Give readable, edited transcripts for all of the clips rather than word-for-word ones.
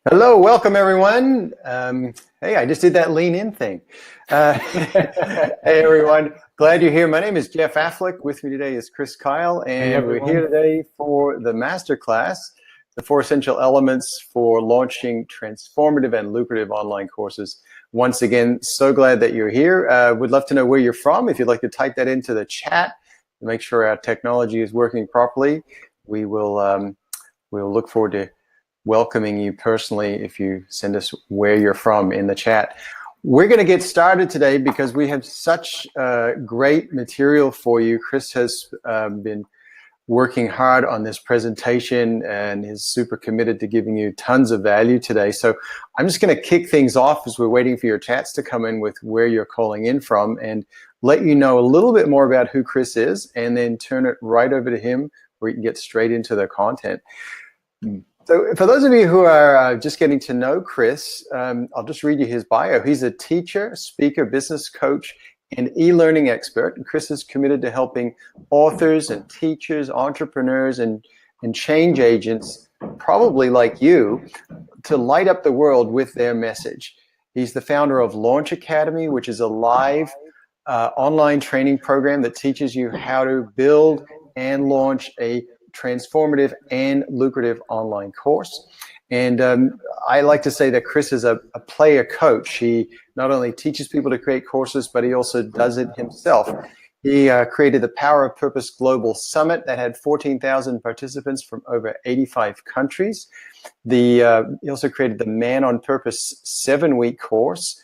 Hello, welcome everyone. Hey, I just did that lean in thing. Hey everyone, glad you're here. My name is Jeff Affleck. With me today is Chris Kyle, Hey and we're here everyone. today for the masterclass, the 4 essential elements for launching transformative and lucrative online courses. Once again, so glad that you're here. Would love to know where you're from. If you'd like to type that into the chat to make sure our technology is working properly, we'll look forward to welcoming you personally if you send us where you're from in the chat. We're going to get started today because we have such great material for you. Chris has been working hard on this presentation and is super committed to giving you tons of value today. So I'm just going to kick things off as we're waiting for your chats to come in with where you're calling in from and let you know a little bit more about who Chris is, and then turn it right over to him where you can get straight into the content. So for those of you who are just getting to know Chris, I'll just read you his bio. He's a teacher, speaker, business coach, and e-learning expert. And Chris is committed to helping authors and teachers, entrepreneurs, and change agents, probably like you, to light up the world with their message. He's the founder of Launch Academy, which is a live online training program that teaches you how to build and launch a transformative and lucrative online course. And I like to say that Chris is a player coach. He not only teaches people to create courses, but he also does it himself. He created the Power of Purpose Global Summit that had 14,000 participants from over 85 countries. He also created the Man on Purpose 7-week course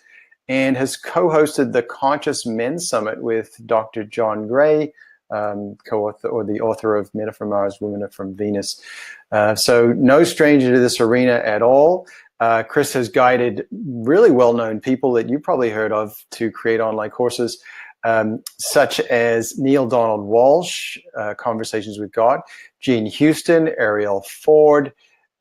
and has co-hosted the Conscious Men Summit with Dr. John Gray, co-author or the author of Men Are From Mars, Women Are From Venus. So no stranger to this arena at all. Chris has guided really well-known people that you probably heard of to create online courses, such as Neil Donald Walsh, Conversations with God, Gene Houston, Ariel Ford,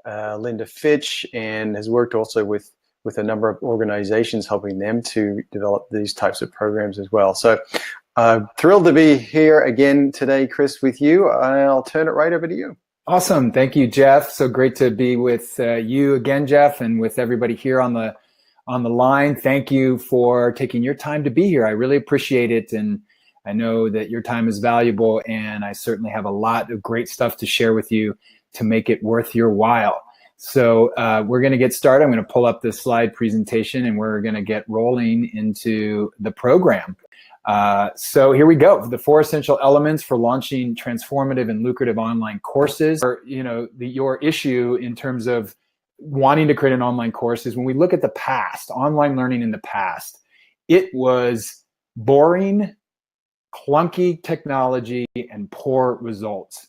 Linda Fitch, and has worked also with a number of organizations helping them to develop these types of programs as well. So thrilled to be here again today, Chris, with you. I'll turn it right over to you. Awesome. Thank you, Jeff. So great to be with you again, Jeff, and with everybody here on the line. Thank you for taking your time to be here. I really appreciate it. And I know that your time is valuable, and I certainly have a lot of great stuff to share with you to make it worth your while. So we're going to get started. I'm going to pull up this slide presentation, and we're going to get rolling into the program. So here we go. The 4 essential elements for launching transformative and lucrative online courses. Your issue in terms of wanting to create an online course is when we look at the past, online learning in the past, it was boring, clunky technology, and poor results.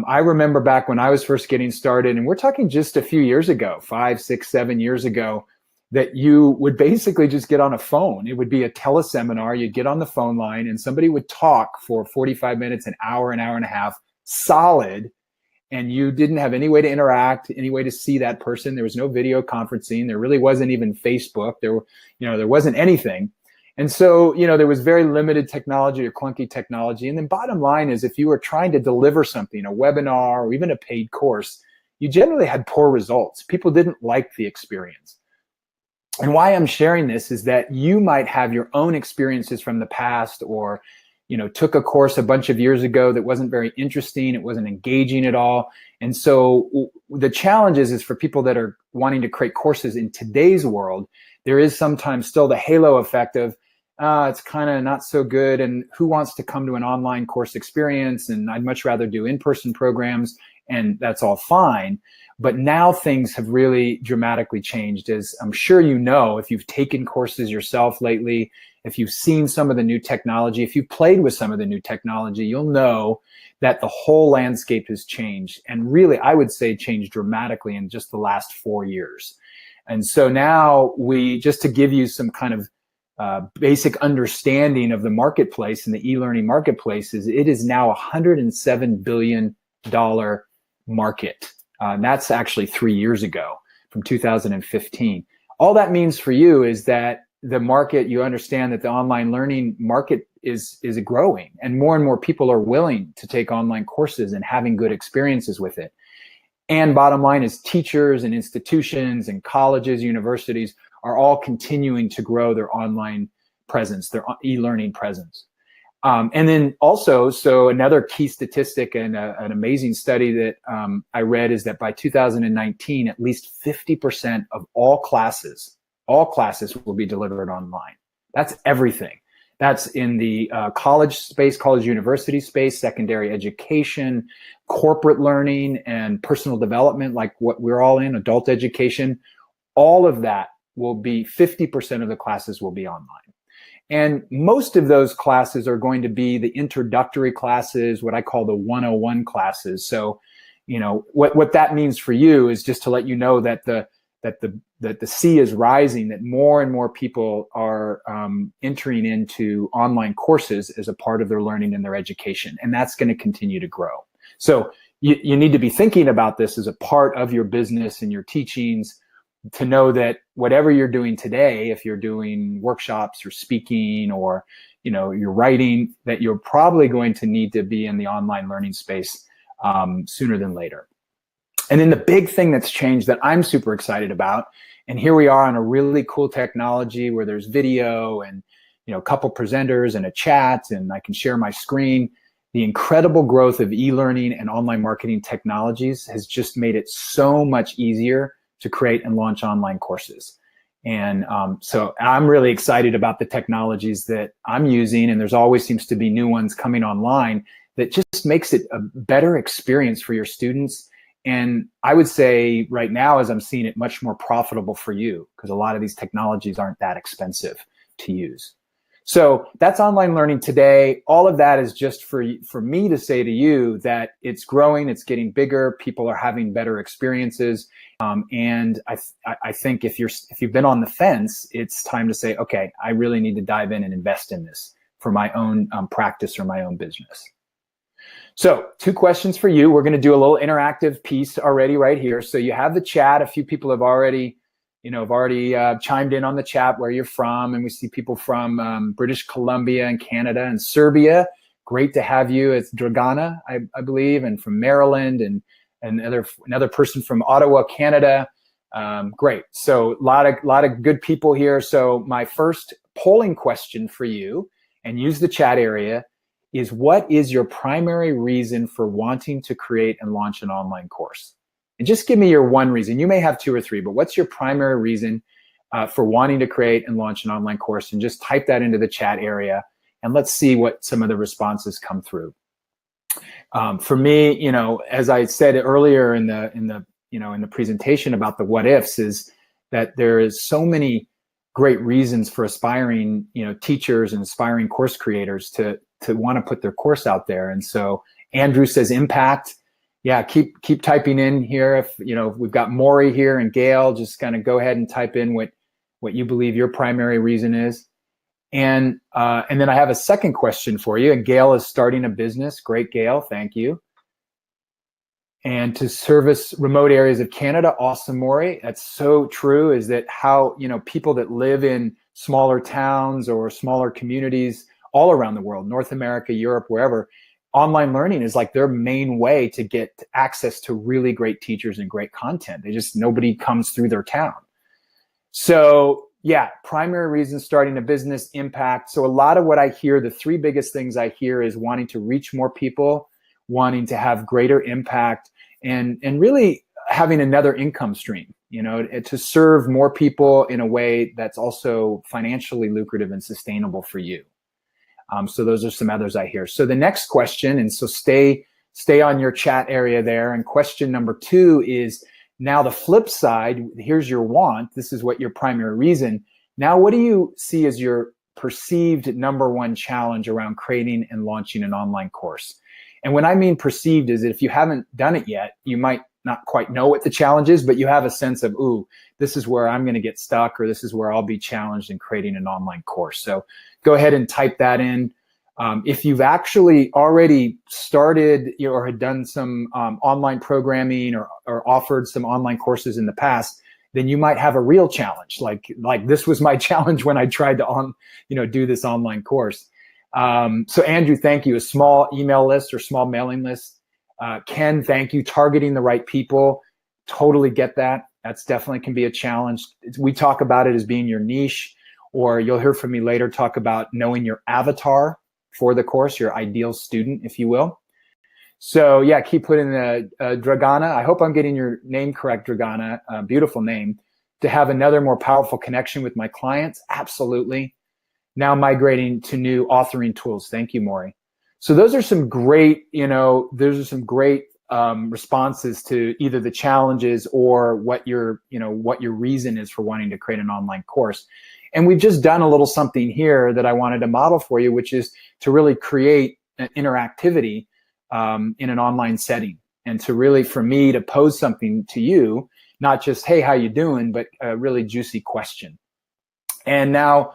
I remember back when I was first getting started, and we're talking just a few years ago, 5, 6, 7 years ago, that you would basically just get on a phone. It would be a teleseminar. You'd get on the phone line and somebody would talk for 45 minutes, an hour and a half, solid, and you didn't have any way to interact, any way to see that person. There was no video conferencing. There really wasn't even Facebook. There wasn't anything. And so, there was very limited technology or clunky technology. And then bottom line is, if you were trying to deliver something, a webinar or even a paid course, you generally had poor results. People didn't like the experience. And why I'm sharing this is that you might have your own experiences from the past, or took a course a bunch of years ago that wasn't very interesting, it wasn't engaging at all. And so the challenge is for people that are wanting to create courses in today's world, there is sometimes still the halo effect of, it's kind of not so good, and who wants to come to an online course experience, and I'd much rather do in-person programs, and that's all fine. But now things have really dramatically changed, as I'm sure you know, if you've taken courses yourself lately, if you've seen some of the new technology, if you've played with some of the new technology, you'll know that the whole landscape has changed, and really, I would say, changed dramatically in just the last 4 years. And so now just to give you some kind of basic understanding of the marketplace and the e-learning marketplace, it is now a $107 billion market. That's actually 3 years ago, from 2015. All that means for you is that the market, you understand that the online learning market is growing, and more people are willing to take online courses and having good experiences with it. And bottom line is teachers and institutions and colleges, universities are all continuing to grow their online presence, their e-learning presence. And then also, so another key statistic and an amazing study that I read is that by 2019, at least 50% of all classes will be delivered online. That's everything. That's in the college space, college university space, secondary education, corporate learning, and personal development, like what we're all in, adult education. All of that will be, 50% of the classes will be online. And most of those classes are going to be the introductory classes, what I call the 101 classes. So, you know, what that means for you is just to let you know that the sea is rising, that more and more people are entering into online courses as a part of their learning and their education. And that's going to continue to grow. So you need to be thinking about this as a part of your business and your teachings, to know that whatever you're doing today, if you're doing workshops or speaking or, you know, you're writing, that you're probably going to need to be in the online learning space sooner than later. And then the big thing that's changed that I'm super excited about, and here we are on a really cool technology where there's video and, you know, a couple presenters and a chat, and I can share my screen. The incredible growth of e-learning and online marketing technologies has just made it so much easier to create and launch online courses. And so I'm really excited about the technologies that I'm using, and there's always seems to be new ones coming online that just makes it a better experience for your students. And I would say right now, as I'm seeing it, much more profitable for you, because a lot of these technologies aren't that expensive to use. So that's online learning today. All of that is just for me to say to you that it's growing, it's getting bigger, people are having better experiences. And I think if you've been on the fence, it's time to say, okay, I really need to dive in and invest in this for my own practice or my own business. So 2 questions for you. We're going to do a little interactive piece already right here. So you have the chat. A few people have already chimed in on the chat where you're from, and we see people from British Columbia and Canada and Serbia. Great to have you. It's Dragana, I believe, and from Maryland, and another person from Ottawa, Canada. Great. So a lot of good people here. So my first polling question for you, and use the chat area, is what is your primary reason for wanting to create and launch an online course? And just give me your one reason. You may have 2 or 3, but what's your primary reason for wanting to create and launch an online course? And just type that into the chat area, and let's see what some of the responses come through. For me, you know, as I said earlier in the presentation about the what ifs, is that there is so many great reasons for aspiring, you know, teachers and aspiring course creators to want to put their course out there. And so Andrew says impact. Yeah, keep typing in here. If you know, we've got Maury here and Gail, just kind of go ahead and type in what you believe your primary reason is. And then I have a second question for you. And Gail is starting a business. Great, Gail, thank you. And to service remote areas of Canada, awesome, Maury. That's so true. Is that how, you know, people that live in smaller towns or smaller communities all around the world, North America, Europe, wherever, online learning is like their main way to get access to really great teachers and great content. Nobody comes through their town. So yeah, primary reason, starting a business, impact. So a lot of what I hear, the 3 biggest things I hear is wanting to reach more people, wanting to have greater impact, and really having another income stream, you know, to serve more people in a way that's also financially lucrative and sustainable for you. So those are some others I hear. So the next question, and so stay on your chat area there. And question number 2 is, now the flip side, here's your want. This is what your primary reason. Now, what do you see as your perceived number 1 challenge around creating and launching an online course? And when I mean perceived is that if you haven't done it yet, you might not quite know what the challenge is, but you have a sense of, ooh, this is where I'm going to get stuck, or this is where I'll be challenged in creating an online course. So go ahead and type that in. If you've actually already started, you know, or had done some online programming or offered some online courses in the past, then you might have a real challenge. Like this was my challenge when I tried to do this online course. So Andrew, thank you. A small email list or small mailing list Ken, thank you. Targeting the right people. Totally get that. That's definitely can be a challenge. We talk about it as being your niche, or you'll hear from me later talk about knowing your avatar for the course, your ideal student, if you will. So yeah, keep putting the Dragana. I hope I'm getting your name correct, Dragana. Beautiful name. To have another more powerful connection with my clients, absolutely. Now migrating to new authoring tools. Thank you, Maury. So those are some great, responses to either the challenges or what your reason is for wanting to create an online course. And we've just done a little something here that I wanted to model for you, which is to really create an interactivity in an online setting, and to really, for me to pose something to you, not just, hey, how you doing, but a really juicy question. And now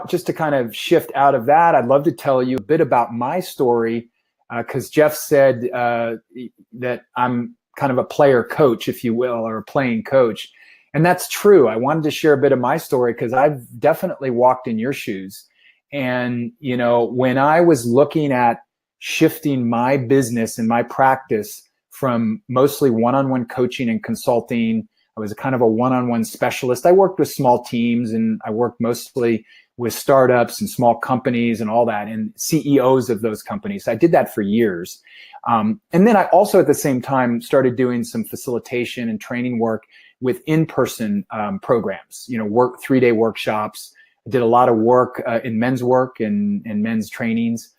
just to kind of shift out of that, I'd love to tell you a bit about my story, because Jeff said that I'm kind of a player coach, if you will, or a playing coach. And that's true. I wanted to share a bit of my story because I've definitely walked in your shoes. And, when I was looking at shifting my business and my practice from mostly one-on-one coaching and consulting, I was a kind of a one-on-one specialist. I worked with small teams, and I worked mostly with startups and small companies and all that, and CEOs of those companies. I did that for years. And then I also at the same time started doing some facilitation and training work with in-person programs, 3-day workshops. I did a lot of work in men's work and men's trainings.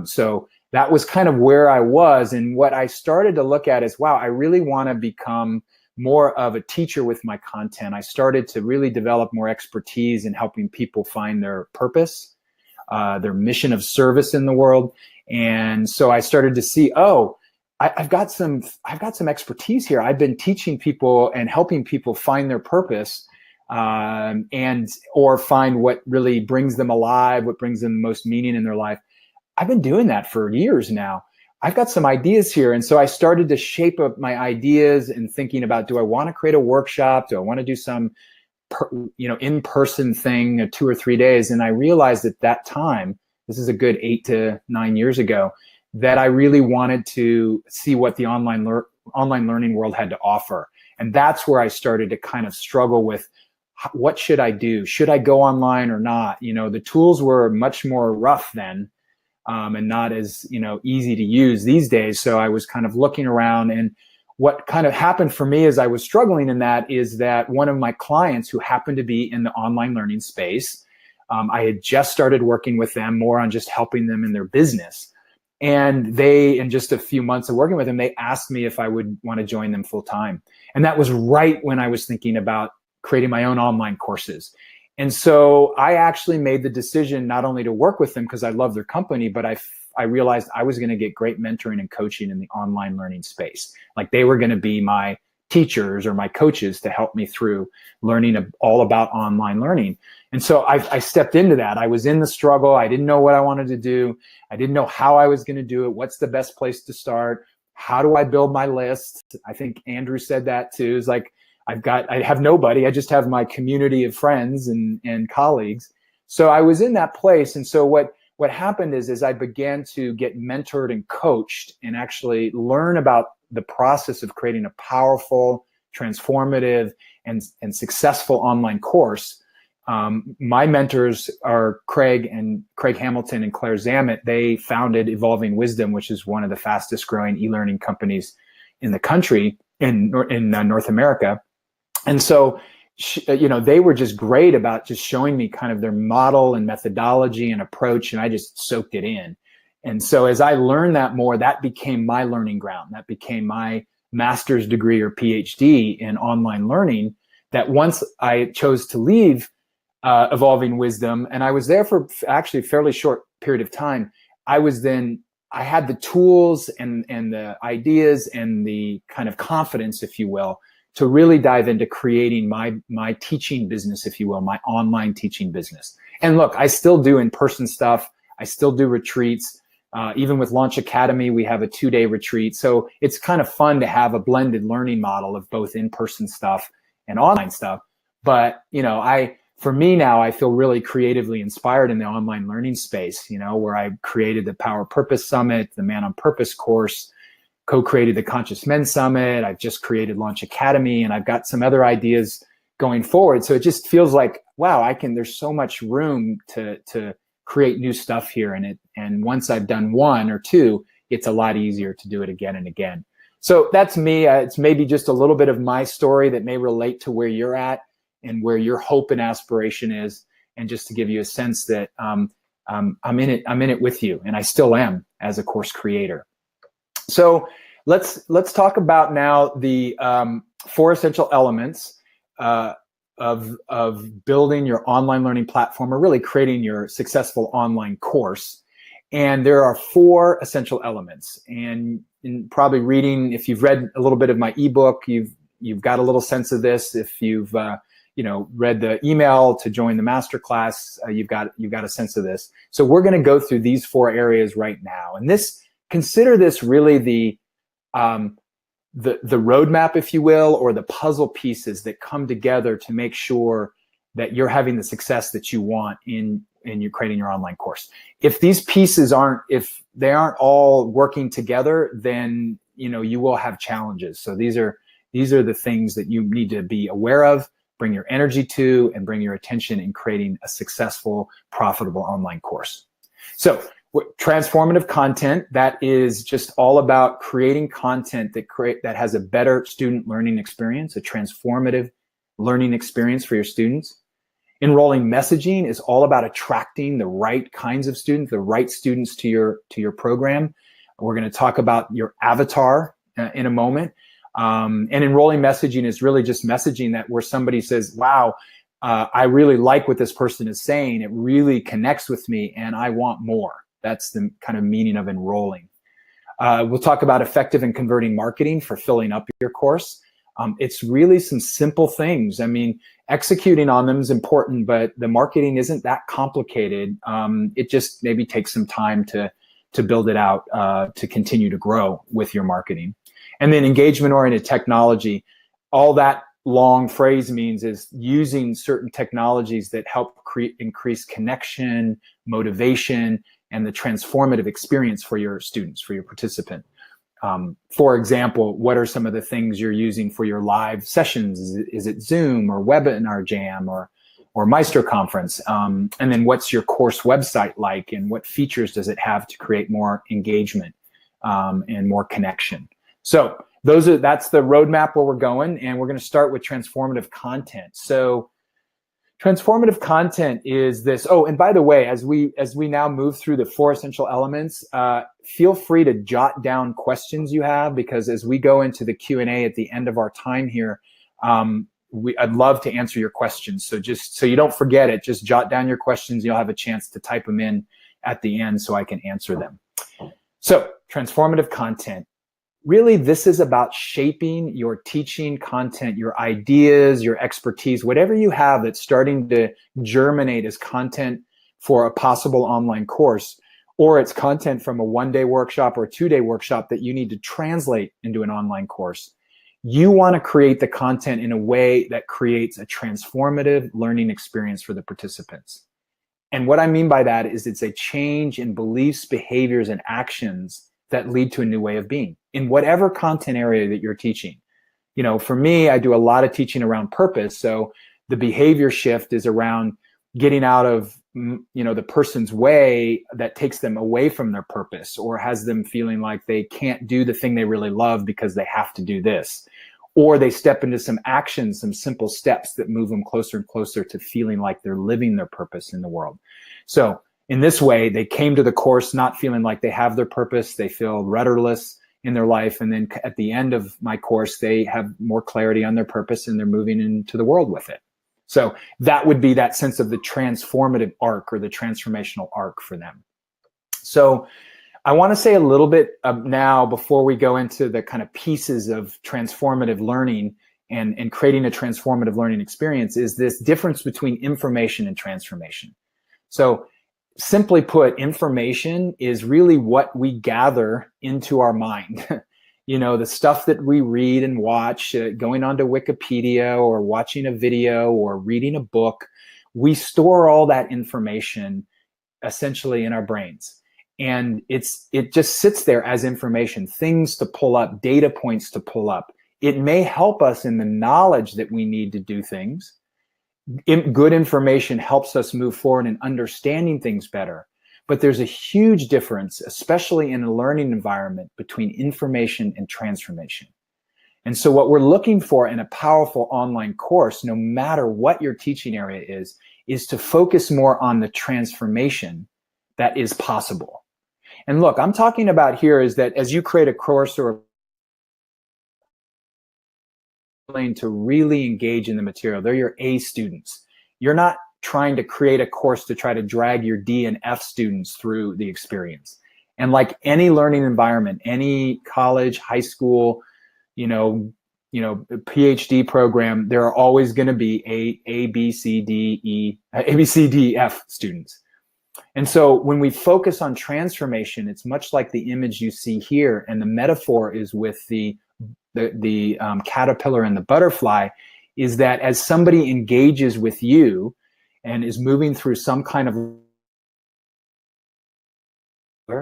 So that was kind of where I was. And what I started to look at is, wow, I really want to become more of a teacher with my content. I started to really develop more expertise in helping people find their purpose, their mission of service in the world. And so I started to see, I've got some expertise here. I've been teaching people and helping people find their purpose, or find what really brings them alive, what brings them the most meaning in their life. I've been doing that for years now. I've got some ideas here. And so I started to shape up my ideas and thinking about, do I want to create a workshop? Do I want to do some, in-person thing, 2 or 3 days? And I realized at that time, this is a good 8 to 9 years ago, that I really wanted to see what the online learning world had to offer. And that's where I started to kind of struggle with, what should I do? Should I go online or not? The tools were much more rough then. And not as easy to use these days. So I was kind of looking around, and what kind of happened for me as I was struggling in that is that one of my clients, who happened to be in the online learning space, I had just started working with them more on just helping them in their business. And they, in just a few months of working with them, they asked me if I would want to join them full time. And that was right when I was thinking about creating my own online courses. And so I actually made the decision not only to work with them because I love their company, but I realized I was going to get great mentoring and coaching in the online learning space. Like, they were going to be my teachers or my coaches to help me through learning all about online learning. And so I stepped into that. I was in the struggle. I didn't know what I wanted to do. I didn't know how I was going to do it. What's the best place to start? How do I build my list? I think Andrew said that too. It's like, I have nobody. I just have my community of friends and colleagues. So I was in that place. And so what happened is I began to get mentored and coached and actually learn about the process of creating a powerful, transformative, and successful online course. My mentors are Craig Hamilton and Claire Zammit. They founded Evolving Wisdom, which is one of the fastest growing e-learning companies in the country, in North America. And so, they were just great about just showing me kind of their model and methodology and approach, and I just soaked it in. And so as I learned that more, that became my learning ground. That became my master's degree or PhD in online learning, that once I chose to leave Evolving Wisdom, and I was there for actually a fairly short period of time, I had the tools and the ideas and the kind of confidence, if you will, to really dive into creating my teaching business, if you will, my online teaching business. And look, I still do in-person stuff. I still do retreats. Even with Launch Academy, we have a 2-day retreat. So it's kind of fun to have a blended learning model of both in-person stuff and online stuff. But, for me now, I feel really creatively inspired in the online learning space, where I created the Power Purpose Summit, the Man on Purpose course, co-created the Conscious Men Summit. I've just created Launch Academy, and I've got some other ideas going forward. So it just feels like, wow, there's so much room to create new stuff here. And once I've done one or two, it's a lot easier to do it again and again. So that's me. It's maybe just a little bit of my story that may relate to where you're at and where your hope and aspiration is. And just to give you a sense that I'm in it with you, and I still am as a course creator. So let's talk about now the 4 essential elements of building your online learning platform, or really creating your successful online course. And there are 4 essential elements. And in probably reading, if you've read a little bit of my ebook, you've got a little sense of this. If you've read the email to join the masterclass, you've got a sense of this. So we're going to go through these 4 areas right now, and consider this really the roadmap, if you will, or the puzzle pieces that come together to make sure that you're having the success that you want in you creating your online course. If these pieces aren't all working together, then you will have challenges. So these are the things that you need to be aware of, bring your energy to, and bring your attention in creating a successful, profitable online course. So transformative content, that is just all about creating content that has a better student learning experience, a transformative learning experience for your students. Enrolling messaging is all about attracting the right kinds of students, the right students to your program. We're going to talk about your avatar in a moment. And enrolling messaging is really just messaging that where somebody says, wow, I really like what this person is saying. It really connects with me and I want more. That's the kind of meaning of enrolling. We'll talk about effective and converting marketing for filling up your course. It's really some simple things. I mean, executing on them is important, but the marketing isn't that complicated. It just maybe takes some time to build it out, to continue to grow with your marketing. And then engagement-oriented technology, all that long phrase means is using certain technologies that help increase connection, motivation, and the transformative experience for your students, for your participant. For example, what are some of the things you're using for your live sessions? Is it Zoom or Webinar Jam or Maestro Conference? And then what's your course website like, and what features does it have to create more engagement and more connection? So that's the roadmap where we're going, and we're going to start with transformative content. So transformative content is this. Oh, and by the way, as we now move through the 4 essential elements, feel free to jot down questions you have, because as we go into the Q&A at the end of our time here, I'd love to answer your questions. So just so you don't forget it, just jot down your questions. You'll have a chance to type them in at the end so I can answer them. So transformative content. Really, this is about shaping your teaching content, your ideas, your expertise, whatever you have that's starting to germinate as content for a possible online course, or it's content from a 1-day workshop or a 2-day workshop that you need to translate into an online course. You want to create the content in a way that creates a transformative learning experience for the participants. And what I mean by that is it's a change in beliefs, behaviors, and actions that lead to a new way of being in whatever content area that you're teaching. For me, I do a lot of teaching around purpose. So the behavior shift is around getting out of, the person's way that takes them away from their purpose, or has them feeling like they can't do the thing they really love because they have to do this. Or they step into some actions, some simple steps that move them closer and closer to feeling like they're living their purpose in the world. So in this way, they came to the course not feeling like they have their purpose. They feel rudderless in their life. And then at the end of my course, they have more clarity on their purpose and they're moving into the world with it. So that would be that sense of the transformative arc, or the transformational arc for them. So I want to say a little bit now, before we go into the kind of pieces of transformative learning and creating a transformative learning experience, is this difference between information and transformation. So simply put, information is really what we gather into our mind. The stuff that we read and watch, going onto Wikipedia or watching a video or reading a book, we store all that information essentially in our brains. And it just sits there as information, things to pull up, data points to pull up. It may help us in the knowledge that we need to do things. Good information helps us move forward in understanding things better. But there's a huge difference, especially in a learning environment, between information and transformation. And so what we're looking for in a powerful online course, no matter what your teaching area is to focus more on the transformation that is possible. And look, I'm talking about here is that as you create a course or to really engage in the material, they're your A students. You're not trying to create a course to try to drag your D and F students through the experience. And like any learning environment, any college, high school, PhD program, there are always going to be A, B, C, D, F students. And so when we focus on transformation, it's much like the image you see here, and the metaphor is with the caterpillar and the butterfly, is that as somebody engages with you and is moving through some kind of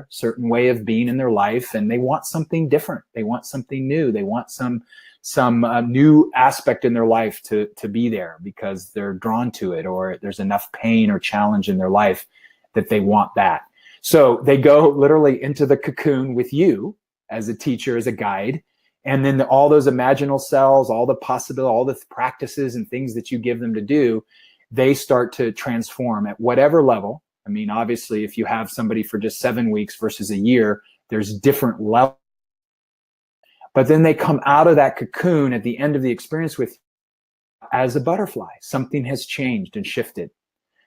certain way of being in their life, and they want something different, they want something new, they want some new aspect in their life to be there because they're drawn to it, or there's enough pain or challenge in their life that they want that. So they go literally into the cocoon with you as a teacher, as a guide, and then all those imaginal cells, all the possibility, all the practices and things that you give them to do, they start to transform at whatever level. I mean, obviously, if you have somebody for just 7 weeks versus a year, there's different levels. But then they come out of that cocoon at the end of the experience with as a butterfly. Something has changed and shifted.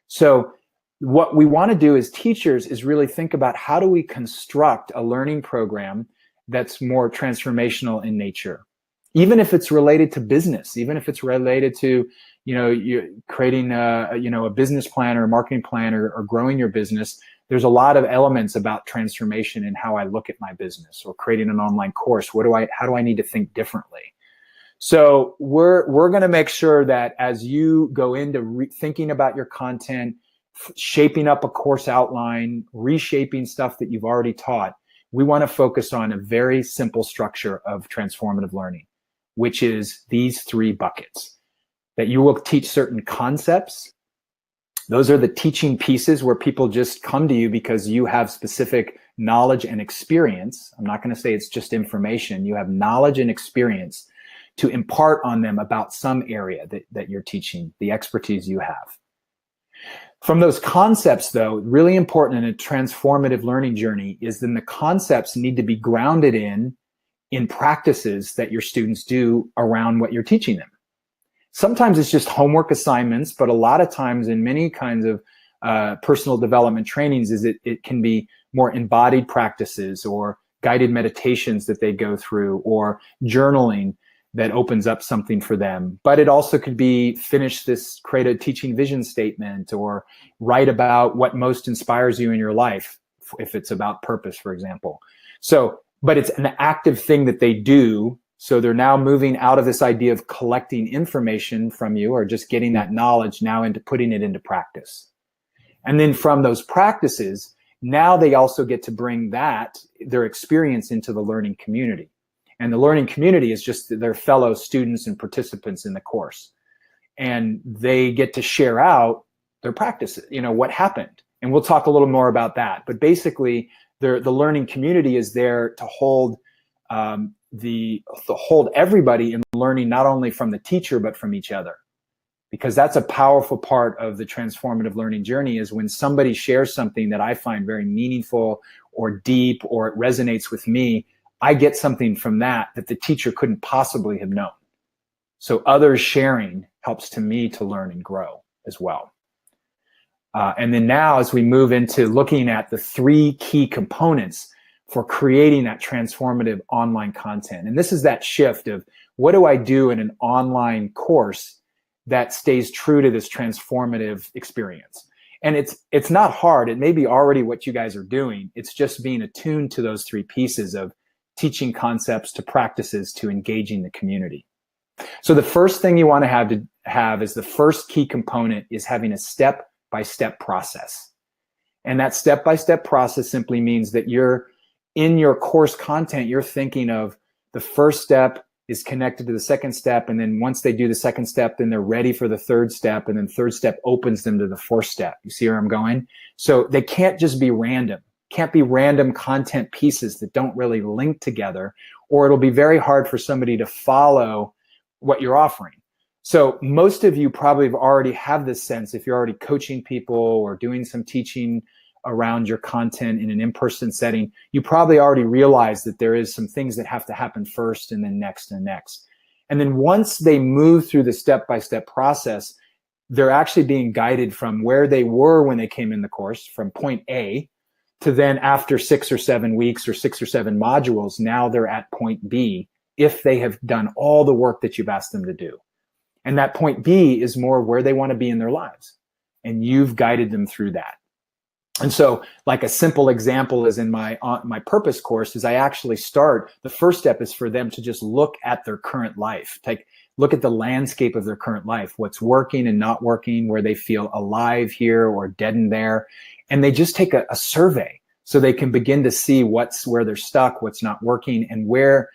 So what we want to do as teachers is really think about how do we construct a learning program that's more transformational in nature, even if it's related to business, even if it's related to you're creating a business plan or a marketing plan or growing your business. There's a lot of elements about transformation in how I look at my business, or creating an online course. How do I need to think differently? So we're going to make sure that as you go into thinking about your content, shaping up a course outline, reshaping stuff that you've already taught, we want to focus on a very simple structure of transformative learning, which is these 3 buckets. That you will teach certain concepts. Those are the teaching pieces where people just come to you because you have specific knowledge and experience. I'm not going to say it's just information. You have knowledge and experience to impart on them about some area that you're teaching, the expertise you have. From those concepts, though, really important in a transformative learning journey is then the concepts need to be grounded in practices that your students do around what you're teaching them. Sometimes it's just homework assignments, but a lot of times in many kinds of personal development trainings it can be more embodied practices or guided meditations that they go through, or journaling that opens up something for them. But it also could be create a teaching vision statement, or write about what most inspires you in your life, if it's about purpose, for example. So, but it's an active thing that they do. So they're now moving out of this idea of collecting information from you or just getting that knowledge now into putting it into practice. And then from those practices, now they also get to bring their experience into the learning community. And the learning community is just their fellow students and participants in the course. And they get to share out their practices, what happened. And we'll talk a little more about that. But basically, the learning community is there to hold hold everybody in learning, not only from the teacher, but from each other. Because that's a powerful part of the transformative learning journey, is when somebody shares something that I find very meaningful or deep, or it resonates with me, I get something from that the teacher couldn't possibly have known. So others sharing helps me to learn and grow as well. And then now, as we move into looking at the 3 key components for creating that transformative online content. And this is that shift of what do I do in an online course that stays true to this transformative experience? And it's not hard. It may be already what you guys are doing. It's just being attuned to those 3 pieces of teaching concepts to practices to engaging the community. So the first thing you want to have is the first key component is having a step-by-step process. And that step-by-step process simply means that you're in your course content, you're thinking of the first step is connected to the second step. And then once they do the second step, then they're ready for the third step. And then third step opens them to the fourth step. You see where I'm going? So they can't just be random. Can't be random content pieces that don't really link together, or it'll be very hard for somebody to follow what you're offering. So most of you probably already have this sense, if you're already coaching people or doing some teaching around your content in an in-person setting, you probably already realize that there is some things that have to happen first and then next and next. And then once they move through the step-by-step process, they're actually being guided from where they were when they came in the course, from point A, to then after 6 or 7 weeks or 6 or 7 modules, now they're at point B if they have done all the work that you've asked them to do. And that point B is more where they want to be in their lives. And you've guided them through that. And so like a simple example is in my purpose course is I actually start, the first step is for them to just look at their current life, look at the landscape of their current life, what's working and not working, where they feel alive here or deadened there. And they just take a survey so they can begin to see where they're stuck, what's not working, and where,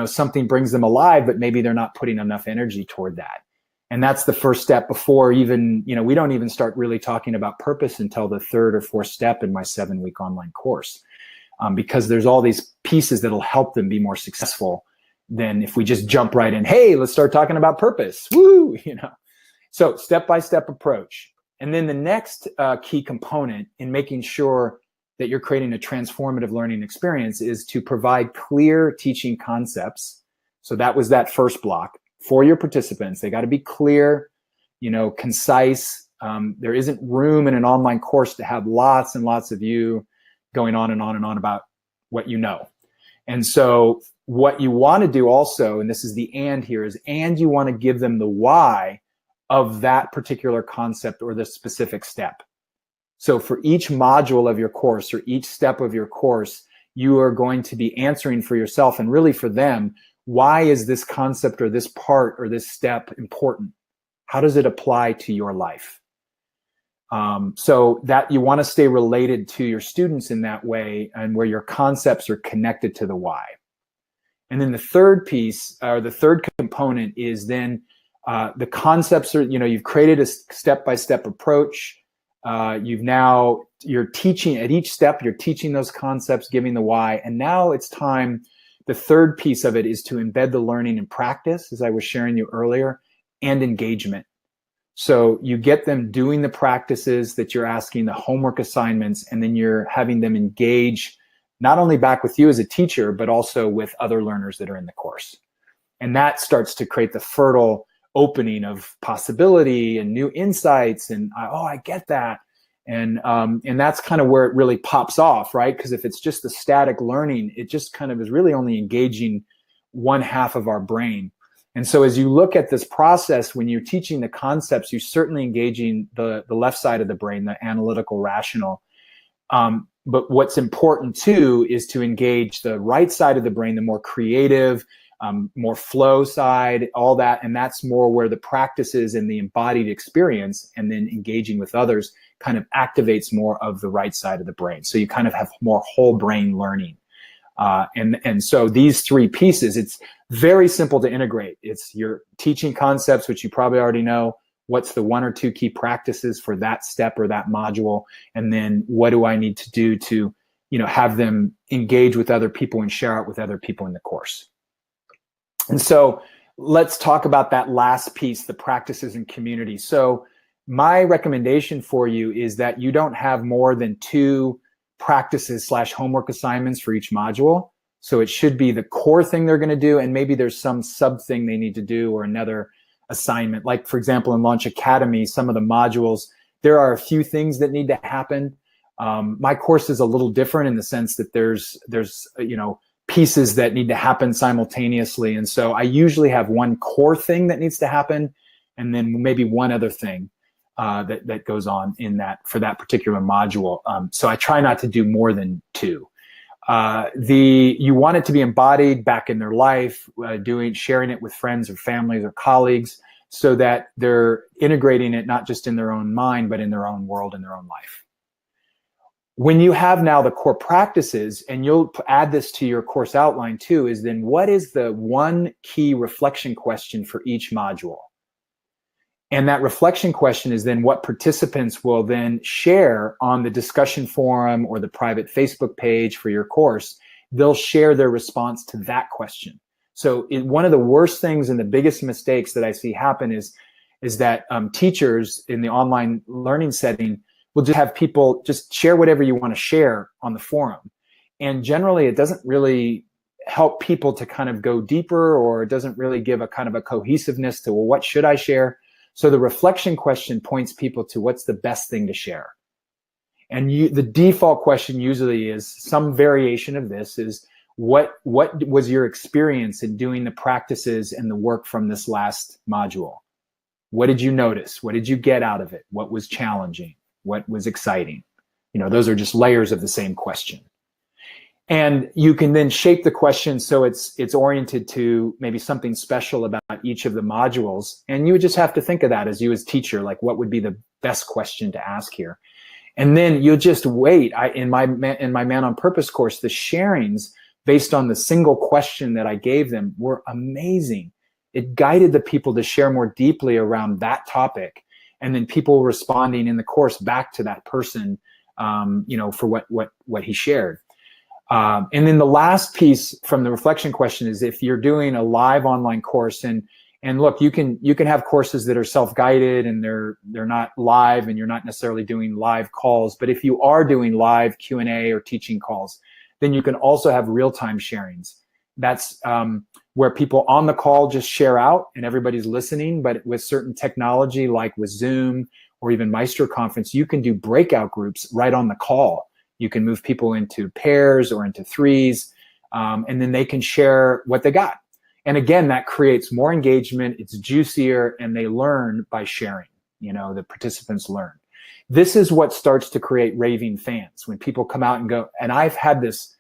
something brings them alive, but maybe they're not putting enough energy toward that. And that's the first step before even, we don't even start really talking about purpose until the 3rd or 4th step in my 7-week online course, because there's all these pieces that'll help them be more successful than if we just jump right in, hey, let's start talking about purpose. Woo, So step-by-step approach. And then the next key component in making sure that you're creating a transformative learning experience is to provide clear teaching concepts. So that was that first block for your participants. They got to be clear, concise. There isn't room in an online course to have lots and lots of you going on and on and on about what you know. And so what you want to do also, and this is the and here, is and you want to give them the why of that particular concept or the specific step. So for each module of your course or each step of your course, you are going to be answering for yourself and really for them, why is this concept or this part or this step important? How does it apply to your life? So that you want to stay related to your students in that way, and where your concepts are connected to the why. And then the third piece, or the third component, is then the concepts are, you've created a step-by-step approach. You're teaching at each step, you're teaching those concepts, giving the why. And now it's time, the third piece of it is to embed the learning in practice, as I was sharing you earlier, and engagement. So you get them doing the practices that you're asking, the homework assignments, and then you're having them engage not only back with you as a teacher, but also with other learners that are in the course. And that starts to create the fertile opening of possibility and new insights, and I get that. And that's kind of where it really pops off, right? Because if it's just the static learning, it just kind of is really only engaging one half of our brain. And so as you look at this process, when you're teaching the concepts, you're certainly engaging the left side of the brain, the analytical, rational. But what's important too is to engage the right side of the brain, the more creative, more flow side, all that. And that's more where the practices and the embodied experience and then engaging with others kind of activates more of the right side of the brain. So you kind of have more whole brain learning. And so these three pieces, it's very simple to integrate. It's your teaching concepts, which you probably already know. What's the 1 or 2 key practices for that step or that module? And then what do I need to do to, have them engage with other people and share out with other people in the course? And so let's talk about that last piece, the practices and community. So my recommendation for you is that you don't have more than 2 practices / homework assignments for each module. So it should be the core thing they're going to do, and maybe there's some sub thing they need to do or another assignment. Like, for example, in Launch Academy, some of the modules, there are a few things that need to happen. My course is a little different in the sense that there's pieces that need to happen simultaneously. And so I usually have one core thing that needs to happen, and then maybe one other thing that goes on in that for that particular module. So I try not to do more than 2. You want it to be embodied back in their life, sharing it with friends or families or colleagues. so that they're integrating it not just in their own mind, but in their own world, in their own life. When you have now the core practices, and you'll add this to your course outline too, is then what is the one key reflection question for each module? And that reflection question is then what participants will then share on the discussion forum or the private Facebook page for your course. They'll share their response to that question. So one of the worst things and the biggest mistakes that I see happen is that teachers in the online learning setting will just have people just share whatever you want to share on the forum. And generally, it doesn't really help people to kind of go deeper, or it doesn't really give a kind of a cohesiveness to, well, what should I share? So the reflection question points people to what's the best thing to share. And the default question usually is some variation of this is, what was your experience in doing the practices and the work from this last module? What did you notice? What did you get out of it? What was challenging? What was exciting? You know, those are just layers of the same question. And you can then shape the question so it's oriented to maybe something special about each of the modules. And you would just have to think of that as teacher, like what would be the best question to ask here. And then you just wait. In my Man on Purpose course, the sharings based on the single question that I gave them were amazing. It guided the people to share more deeply around that topic. And then people responding in the course back to that person, for what he shared. And then the last piece from the reflection question is if you're doing a live online course, and look, you can have courses that are self-guided and they're not live and you're not necessarily doing live calls. But if you are doing live Q&A or teaching calls, then you can also have real-time sharings. That's where people on the call just share out and everybody's listening. But with certain technology like with Zoom or even Maestro Conference, you can do breakout groups right on the call. You can move people into pairs or into threes, and then they can share what they got. And again, that creates more engagement, it's juicier, and they learn by sharing. The participants learn. This is what starts to create raving fans. When people come out and go, and I've had this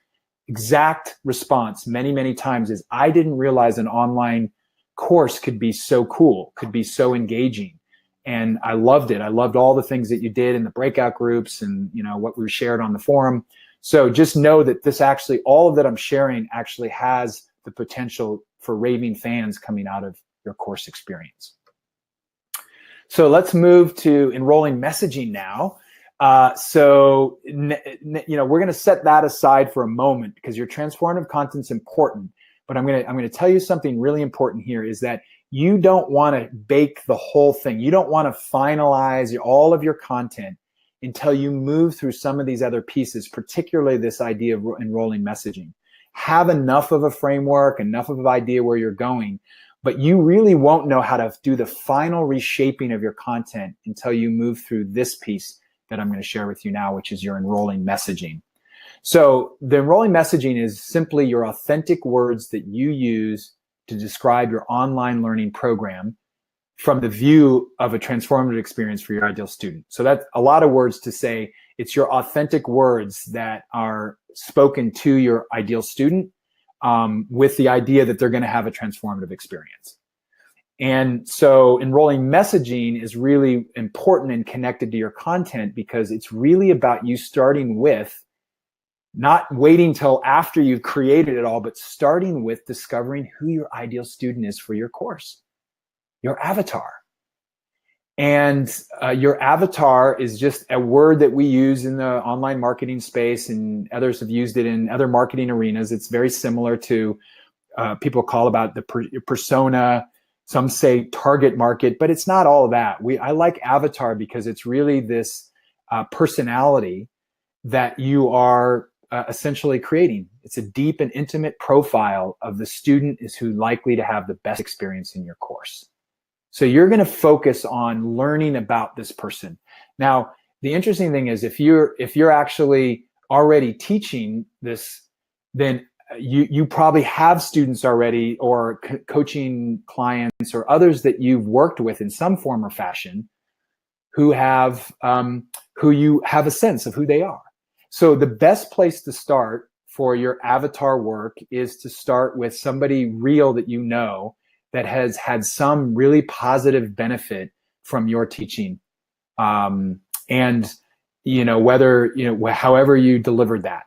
exact response many, many times, is I didn't realize an online course could be so cool, could be so engaging. And I loved it. I loved all the things that you did in the breakout groups and what we shared on the forum. So just know that all of that I'm sharing actually has the potential for raving fans coming out of your course experience. So let's move to enrolling messaging now. We're going to set that aside for a moment because your transformative content's important. But I'm going to tell you something really important here is that you don't want to bake the whole thing. You don't want to finalize all of your content until you move through some of these other pieces, particularly this idea of enrolling messaging. Have enough of a framework, enough of an idea where you're going, but you really won't know how to do the final reshaping of your content until you move through this piece that I'm going to share with you now, which is your enrolling messaging. So the enrolling messaging is simply your authentic words that you use to describe your online learning program from the view of a transformative experience for your ideal student. So that's a lot of words to say. It's your authentic words that are spoken to your ideal student with the idea that they're going to have a transformative experience. And so enrolling messaging is really important and connected to your content because it's really about you starting with, not waiting till after you've created it all, but starting with discovering who your ideal student is for your course, your avatar. And your avatar is just a word that we use in the online marketing space, and others have used it in other marketing arenas. It's very similar to people call about the persona. Some say target market, but it's not all of that. I like avatar because it's really this personality that you are essentially creating. It's a deep and intimate profile of the student is who likely to have the best experience in your course. So you're going to focus on learning about this person. Now, the interesting thing is if you're actually already teaching this, then you probably have students already or coaching clients or others that you've worked with in some form or fashion who you have a sense of who they are. So the best place to start for your avatar work is to start with somebody real that you know that has had some really positive benefit from your teaching. And, whether, however you delivered that,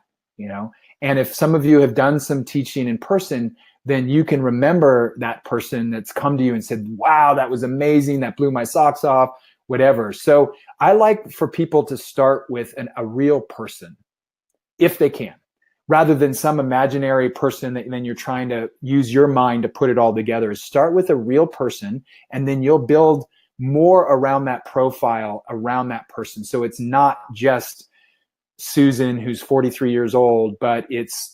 and if some of you have done some teaching in person, then you can remember that person that's come to you and said, wow, that was amazing. That blew my socks off, whatever. So I like for people to start with a real person, if they can, rather than some imaginary person that then you're trying to use your mind to put it all together. Start with a real person, and then you'll build more around that profile, around that person. So it's not just Susan, who's 43 years old, but it's,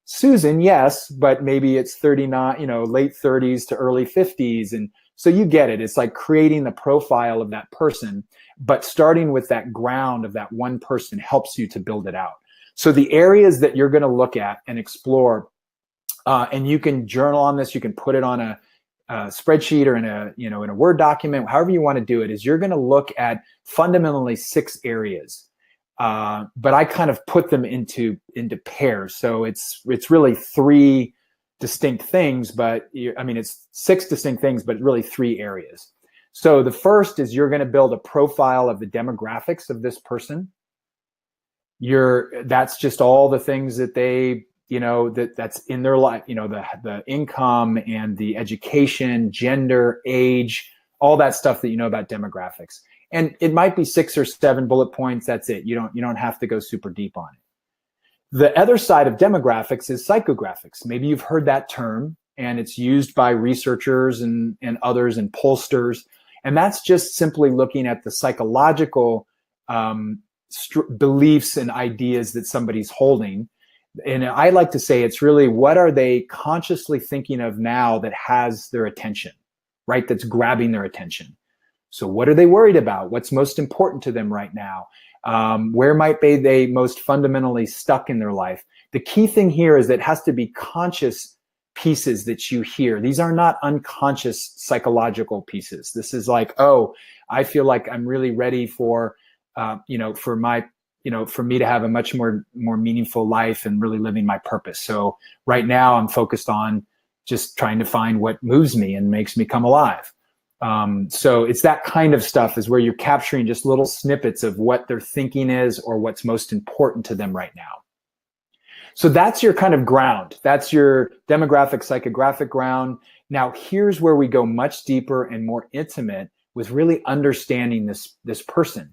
Susan, yes, but maybe it's 39, late 30s to early 50s. And so you get it. It's like creating the profile of that person, but starting with that ground of that one person helps you to build it out. So the areas that you're going to look at and explore, and you can journal on this, you can put it on a spreadsheet or in a Word document, however you want to do it, is you're going to look at fundamentally 6 areas. But I kind of put them into pairs. So it's really 3 distinct things, but it's 6 distinct things, but really 3 areas. So the first is you're going to build a profile of the demographics of this person. That's just all the things that they, that's in their life, the income and the education, gender, age, all that stuff that you know about demographics. And it might be 6 or 7 bullet points. That's it. You don't have to go super deep on it. The other side of demographics is psychographics. Maybe you've heard that term, and it's used by researchers and others and pollsters. And that's just simply looking at the psychological beliefs and ideas that somebody's holding. And I like to say it's really, what are they consciously thinking of now that has their attention, right? That's grabbing their attention. So what are they worried about? What's most important to them right now? Where might they most fundamentally stuck in their life? The key thing here is that it has to be conscious pieces that you hear. These are not unconscious psychological pieces. This is like, oh, I feel like I'm really ready for, for me to have a much more meaningful life and really living my purpose. So right now I'm focused on just trying to find what moves me and makes me come alive. So it's that kind of stuff is where you're capturing just little snippets of what their thinking is or what's most important to them right now. So that's your kind of ground. That's your demographic, psychographic ground. Now here's where we go much deeper and more intimate with really understanding this person.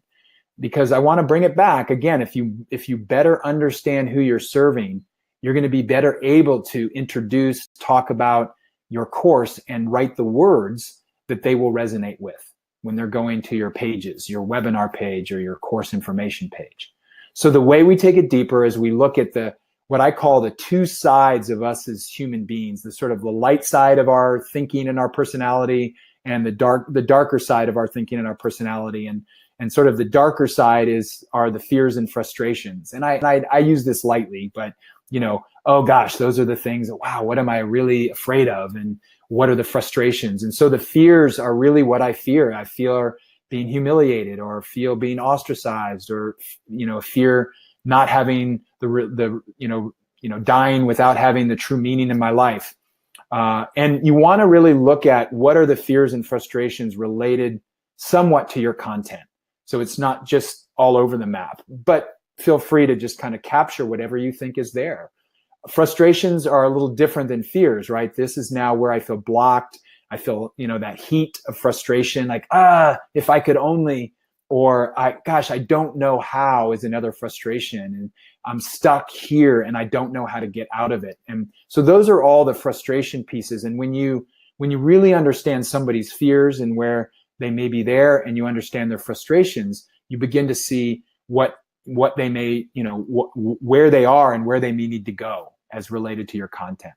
Because I want to bring it back again, if you better understand who you're serving, you're going to be better able to introduce, talk about your course and write the words that they will resonate with when they're going to your pages, your webinar page or your course information page. So the way we take it deeper is we look at what I call the 2 sides of us as human beings, the sort of the light side of our thinking and our personality, and the darker side of our thinking and our personality. And sort of the darker side are the fears and frustrations. And I use this lightly, but oh gosh, those are the things that, wow, what am I really afraid of? And what are the frustrations? And so the fears are really what I fear. I fear being humiliated, or feel being ostracized, or, fear not having dying without having the true meaning in my life. And you want to really look at what are the fears and frustrations related somewhat to your content. So it's not just all over the map, but feel free to just kind of capture whatever you think is there. Frustrations are a little different than fears, right? This is now where I feel blocked. I feel, that heat of frustration, like, if I could only, or I don't know how, is another frustration. And I'm stuck here and I don't know how to get out of it. And so those are all the frustration pieces. And when you really understand somebody's fears and where they may be there, and you understand their frustrations, you begin to see what they may, where they are and where they may need to go as related to your content.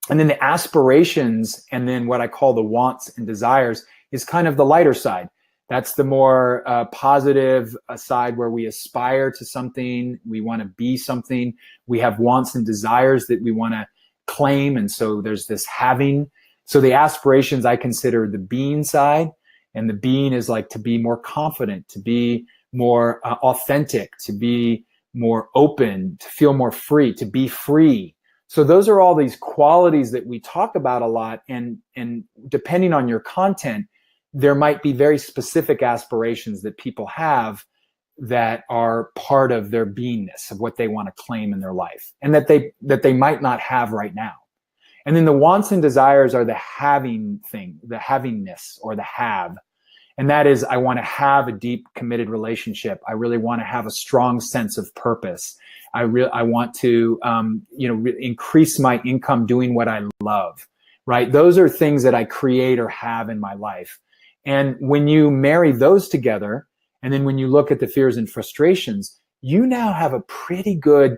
And then the aspirations, and then what I call the wants and desires, is kind of the lighter side. That's the more positive side, where we aspire to something, we want to be something, we have wants and desires that we want to claim, and so there's this having. So the aspirations I consider the being side, and the being is like to be more confident, to be more authentic, to be more open, to feel more free, to be free, So those are all these qualities that we talk about a lot. And depending on your content, there might be very specific aspirations that people have that are part of their beingness, of what they want to claim in their life, and that they might not have right now. And then the wants and desires are the having thing, the havingness or the have. And that is, I want to have a deep committed relationship. I really want to have a strong sense of purpose. I want to, increase my income doing what I love, right? Those are things that I create or have in my life. And when you marry those together, and then when you look at the fears and frustrations, you now have a pretty good,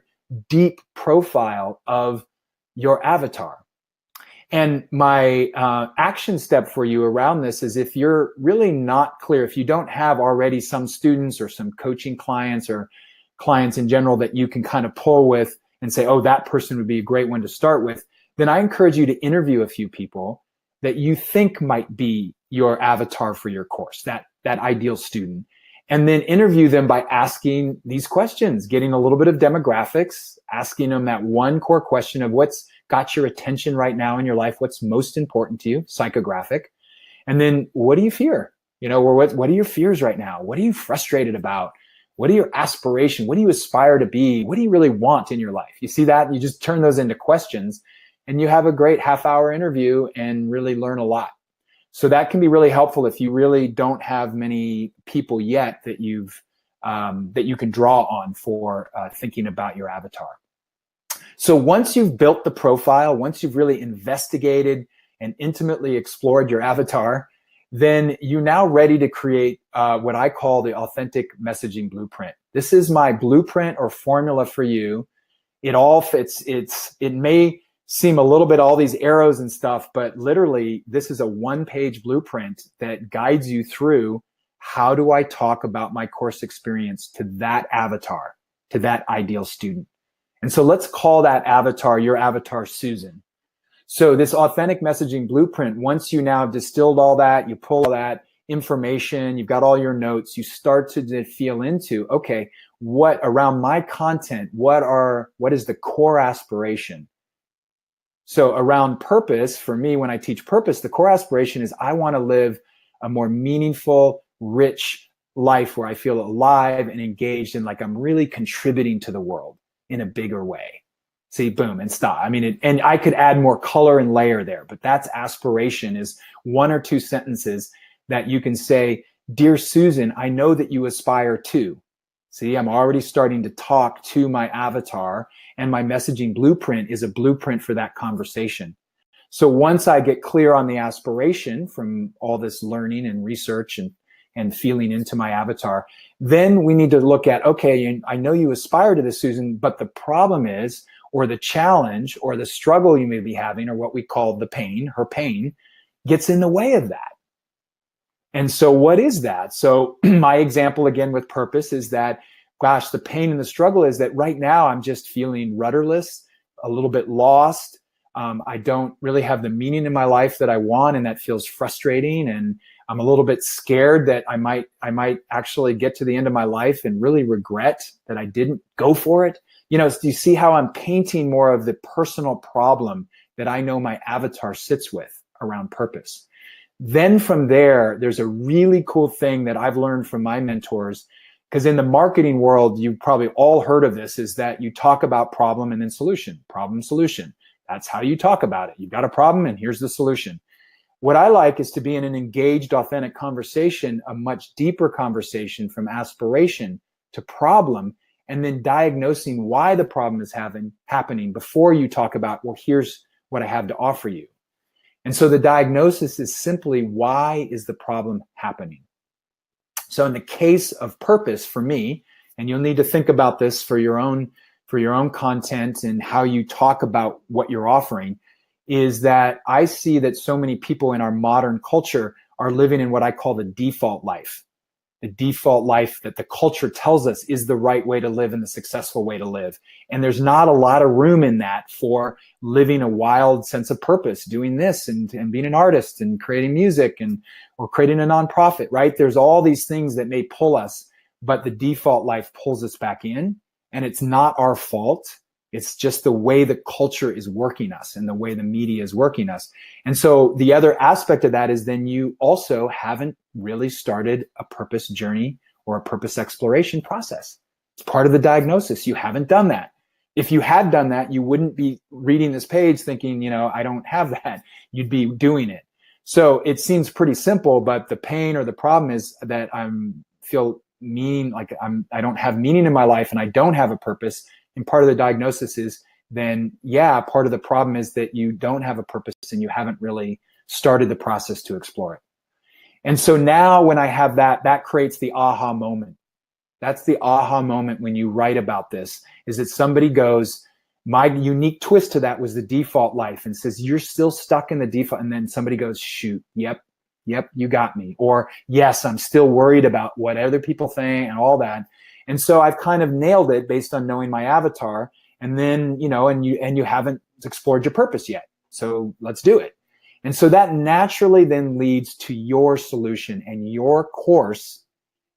deep profile of your avatar. And my action step for you around this is, if you're really not clear, if you don't have already some students or some coaching clients or clients in general that you can kind of pull with and say, oh, that person would be a great one to start with, then I encourage you to interview a few people that you think might be your avatar for your course, that ideal student. And then interview them by asking these questions, getting a little bit of demographics, asking them that one core question of what's got your attention right now in your life, what's most important to you, psychographic. And then what do you fear? Or what are your fears right now? What are you frustrated about? What are your aspirations? What do you aspire to be? What do you really want in your life? You see that? You just turn those into questions and you have a great half-hour interview and really learn a lot. So that can be really helpful if you really don't have many people yet that you can draw on for thinking about your avatar. So once you've built the profile, once you've really investigated and intimately explored your avatar, then you're now ready to create what I call the authentic messaging blueprint. This is my blueprint or formula for you. It all fits. It may seem a little bit all these arrows and stuff, but literally this is a one-page blueprint that guides you through how do I talk about my course experience to that avatar, to that ideal student. And so let's call that avatar, your avatar, Susan. So this authentic messaging blueprint, once you now have distilled all that, you pull all that information, you've got all your notes, you start to feel into, okay, what around my content, what is the core aspiration? So around purpose, for me, when I teach purpose, the core aspiration is I want to live a more meaningful, rich life where I feel alive and engaged and like I'm really contributing to the world in a bigger way. See, boom, and stop. I mean, and I could add more color and layer there, but that's aspiration, is one or two sentences that you can say, dear Susan, I know that you aspire to. See, I'm already starting to talk to my avatar, and my messaging blueprint is a blueprint for that conversation. So once I get clear on the aspiration from all this learning and research and feeling into my avatar, then we need to look at, okay, I know you aspire to this, Susan, but the problem is, or the challenge or the struggle you may be having, or what we call the pain, her pain, gets in the way of that. And so what is that? So my example again with purpose is that, gosh, the pain and the struggle is that right now I'm just feeling rudderless, a little bit lost. I don't really have the meaning in my life that I want, and that feels frustrating. And I'm a little bit scared that I might actually get to the end of my life and really regret that I didn't go for it. Do you see how I'm painting more of the personal problem that I know my avatar sits with around purpose? Then from there's a really cool thing that I've learned from my mentors, because in the marketing world, you've probably all heard of this, is that you talk about problem and then solution, problem, solution. That's how you talk about it. You've got a problem and here's the solution. What I like is to be in an engaged, authentic conversation, a much deeper conversation from aspiration to problem, and then diagnosing why the problem is happening before you talk about, well, here's what I have to offer you. And so the diagnosis is simply, why is the problem happening? So in the case of purpose for me, and you'll need to think about this for your own content and how you talk about what you're offering, is that I see that so many people in our modern culture are living in what I call the default life. The default life that the culture tells us is the right way to live and the successful way to live. And there's not a lot of room in that for living a wild sense of purpose, doing this and being an artist and creating music or creating a nonprofit, right? There's all these things that may pull us, but the default life pulls us back in, and it's not our fault. It's just the way the culture is working us and the way the media is working us. And so the other aspect of that is then you also haven't really started a purpose journey or a purpose exploration process. It's part of the diagnosis. You haven't done that. If you had done that, you wouldn't be reading this page thinking, I don't have that. You'd be doing it. So it seems pretty simple, but the pain or the problem is that I don't have meaning in my life and I don't have a purpose. And part of the diagnosis is then, part of the problem is that you don't have a purpose and you haven't really started the process to explore it. And so now when I have that creates the aha moment. That's the aha moment when you write about this, is that somebody goes, my unique twist to that was the default life, and says, you're still stuck in the default. And then somebody goes, shoot, yep, you got me. Or yes, I'm still worried about what other people think and all that. And so I've kind of nailed it based on knowing my avatar. And then, and you haven't explored your purpose yet. So let's do it. And so that naturally then leads to your solution and your course,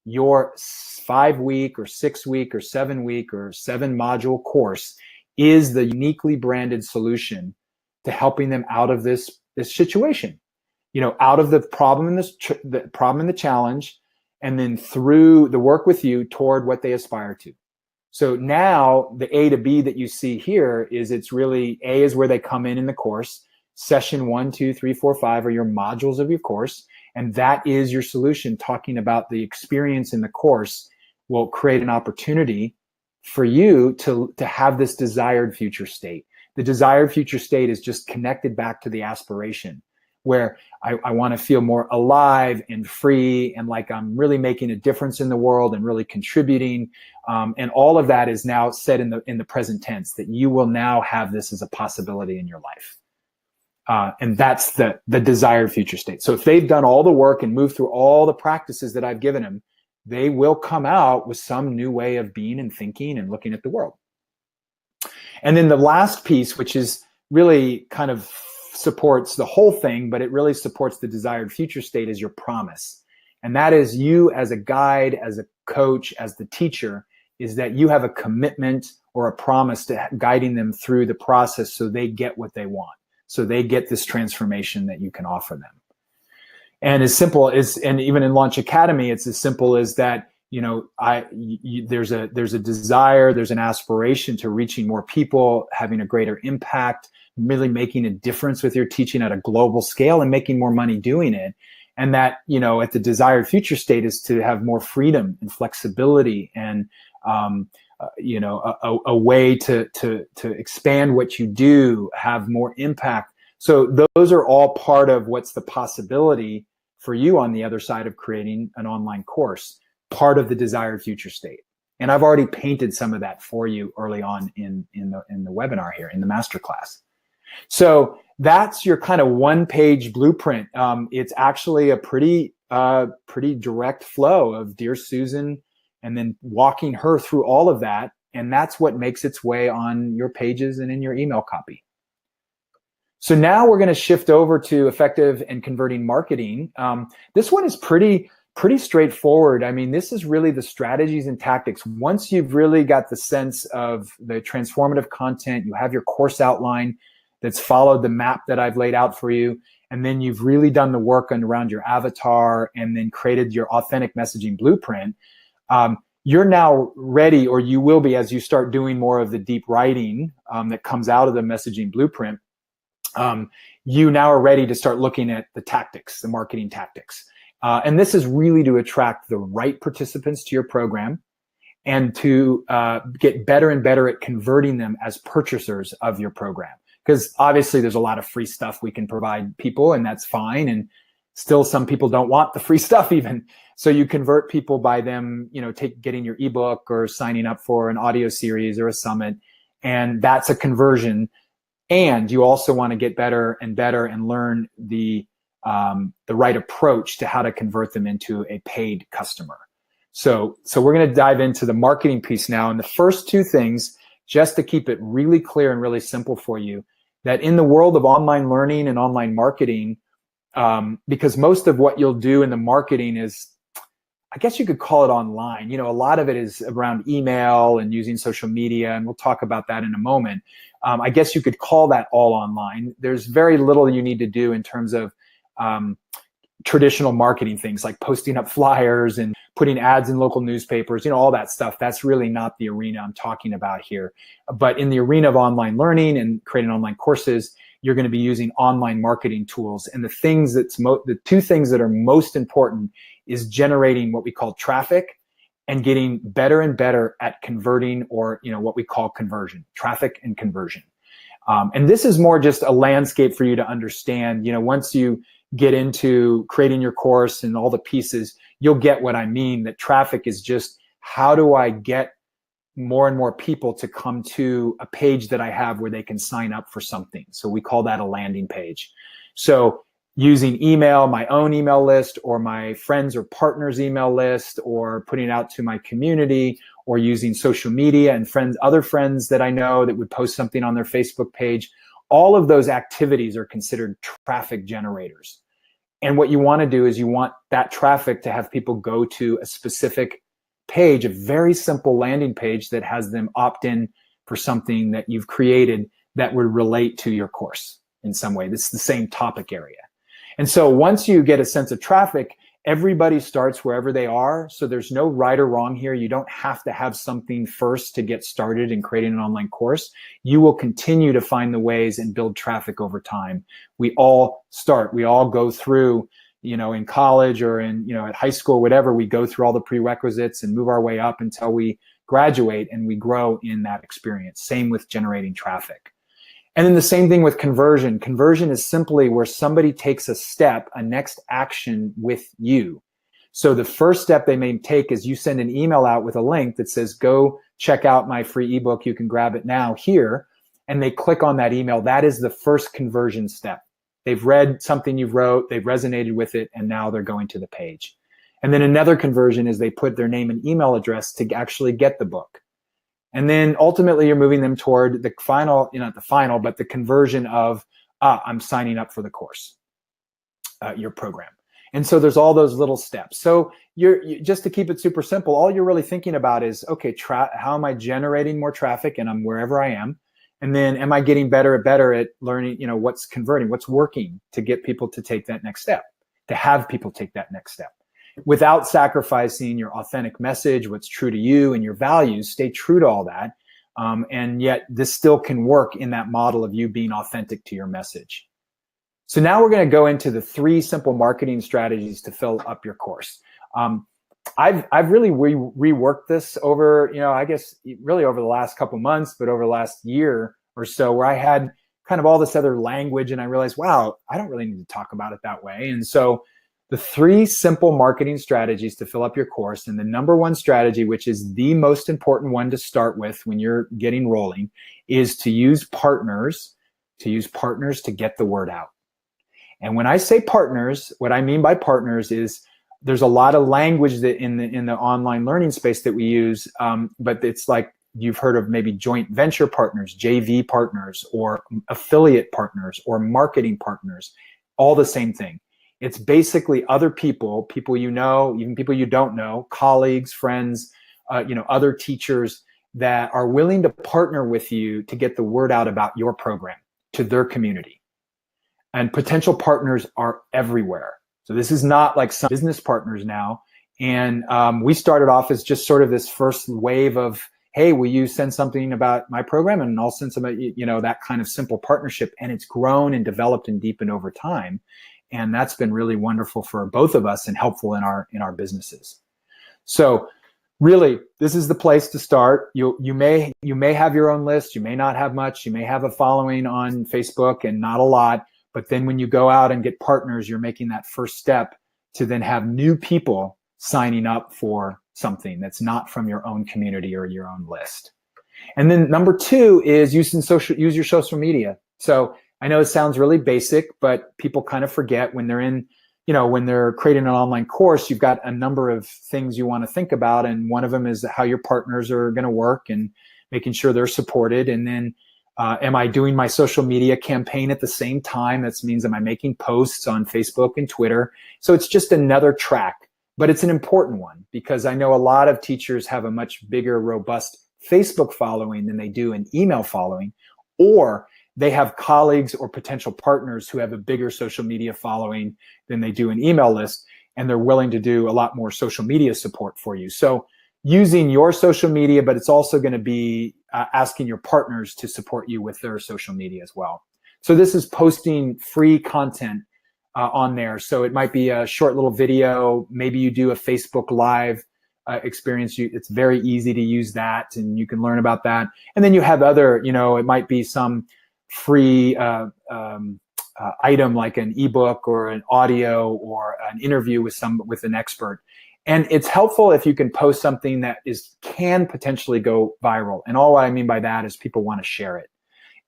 your 5-week or 6-week or 7-week or 7-module course is the uniquely branded solution to helping them out of this situation, out of the problem and the problem and the challenge, and then through the work with you toward what they aspire to. So now the A to B that you see here is it's really A is where they come in the course. Session 1, 2, 3, 4, 5 are your modules of your course. And that is your solution. Talking about the experience in the course will create an opportunity for you to have this desired future state. The desired future state is just connected back to the aspiration, where I want to feel more alive and free and like I'm really making a difference in the world and really contributing. And all of that is now said in the present tense, that you will now have this as a possibility in your life. And that's the desired future state. So if they've done all the work and moved through all the practices that I've given them, they will come out with some new way of being and thinking and looking at the world. And then the last piece, which is really kind of supports the whole thing, but it really supports the desired future state, is your promise. And that is you as a guide, as a coach, as the teacher, is that you have a commitment or a promise to guiding them through the process so they get what they want. So they get this transformation that you can offer them. And as simple as, and even in Launch Academy, it's as simple as that, there's a desire, there's an aspiration to reaching more people, having a greater impact, really making a difference with your teaching at a global scale and making more money doing it. And that, at the desired future state is to have more freedom and flexibility and, a way to expand what you do, have more impact. So those are all part of what's the possibility for you on the other side of creating an online course, part of the desired future state. And I've already painted some of that for you early on in the webinar here, in the masterclass. So that's your kind of one-page blueprint. It's actually a pretty direct flow of Dear Susan, and then walking her through all of that. And that's what makes its way on your pages and in your email copy. So now we're going to shift over to effective and converting marketing. This one is pretty straightforward. I mean, this is really the strategies and tactics. Once you've really got the sense of the transformative content, you have your course outline that's followed the map that I've laid out for you, and then you've really done the work around your avatar and then created your authentic messaging blueprint. You're now ready, or you will be as you start doing more of the deep writing that comes out of the messaging blueprint. You now are ready to start looking at the tactics, the marketing tactics. And this is really to attract the right participants to your program and to get better and better at converting them as purchasers of your program. Because obviously there's a lot of free stuff we can provide people, and that's fine. And still some people don't want the free stuff even. So you convert people by them, getting your ebook or signing up for an audio series or a summit. And that's a conversion. And you also want to get better and better and learn the right approach to how to convert them into a paid customer. So we're going to dive into the marketing piece now. And the first two things, just to keep it really clear and really simple for you, that in the world of online learning and online marketing, because most of what you'll do in the marketing is, I guess you could call it online. You know, a lot of it is around email and using social media, and we'll talk about that in a moment. I guess you could call that all online. There's very little you need to do in terms of traditional marketing things like posting up flyers and putting ads in local newspapers, you know, all that stuff. That's really not the arena I'm talking about here. But in the arena of online learning and creating online courses, you're going to be using online marketing tools. And the two things that are most important is generating what we call traffic and getting better and better at converting, or, you know, what we call conversion, traffic and conversion. And this is more just a landscape for you to understand. You know, once you get into creating your course and all the pieces, you'll get what I mean, that traffic is just, how do I get more and more people to come to a page that I have where they can sign up for something? So we call that a landing page. So using email, my own email list, or my friends or partners' email list, or putting it out to my community, or using social media and other friends that I know that would post something on their Facebook page, all of those activities are considered traffic generators. And what you want to do is you want that traffic to have people go to a specific page, a very simple landing page that has them opt in for something that you've created that would relate to your course in some way. This is the same topic area. And so once you get a sense of traffic, everybody starts wherever they are. So there's no right or wrong here. You don't have to have something first to get started in creating an online course. You will continue to find the ways and build traffic over time. We all go through, you know, in college or in, you know, at high school, whatever, we go through all the prerequisites and move our way up until we graduate, and we grow in that experience. Same with generating traffic. And then the same thing with conversion. Conversion is simply where somebody takes a step, a next action with you. So the first step they may take is you send an email out with a link that says, go check out my free ebook. You can grab it now here. And they click on that email. That is the first conversion step. They've read something you wrote, they've resonated with it, and now they're going to the page. And then another conversion is they put their name and email address to actually get the book. And then ultimately you're moving them toward the final, you know, not the final, but the conversion of, I'm signing up for the course, your program. And so there's all those little steps. So just to keep it super simple, all you're really thinking about is, okay, how am I generating more traffic, and I'm wherever I am? And then am I getting better at learning, you know, what's converting, what's working to get people to take that next step, to have people take that next step, without sacrificing your authentic message, what's true to you and your values. Stay true to all that. And yet this still can work in that model of you being authentic to your message. So now we're going to go into the 3 simple marketing strategies to fill up your course. I've really reworked this over, you know, I guess really over the last couple months, but over the last year or so, where I had kind of all this other language and I realized, wow, I don't really need to talk about it that way. And so the 3 simple marketing strategies to fill up your course, and the number 1 strategy, which is the most important one to start with when you're getting rolling, is to use partners to get the word out. And when I say partners, what I mean by partners is there's a lot of language that in the online learning space that we use, but it's like you've heard of maybe joint venture partners, JV partners, or affiliate partners, or marketing partners, all the same thing. It's basically other people you know, even people you don't know, colleagues, friends, you know, other teachers that are willing to partner with you to get the word out about your program to their community. And potential partners are everywhere. So this is not like some business partners now. And we started off as just sort of this first wave of, hey, will you send something about my program? And I'll send some, you know, that kind of simple partnership. And it's grown and developed and deepened over time. And that's been really wonderful for both of us and helpful in our businesses. So really, this is the place to start. You may have your own list. You may not have much. You may have a following on Facebook and not a lot. But then when you go out and get partners, you're making that first step to then have new people signing up for something that's not from your own community or your own list. And then number 2 is use your social media. So I know it sounds really basic, but people kind of forget when they're creating an online course, you've got a number of things you want to think about. And one of them is how your partners are going to work and making sure they're supported. And then am I doing my social media campaign at the same time? That means, am I making posts on Facebook and Twitter? So it's just another track but it's an important one because I know a lot of teachers have a much bigger, robust Facebook following than they do an email following, or they have colleagues or potential partners who have a bigger social media following than they do an email list, and they're willing to do a lot more social media support for you. So using your social media, but it's also going to be asking your partners to support you with their social media as well. So this is posting free content on there. So it might be a short little video. Maybe you do a Facebook Live experience. It's very easy to use that, and you can learn about that. And then you have other, it might be some free item like an ebook or an audio or an interview with an expert. And it's helpful if you can post something that can potentially go viral. And all I mean by that is people want to share it.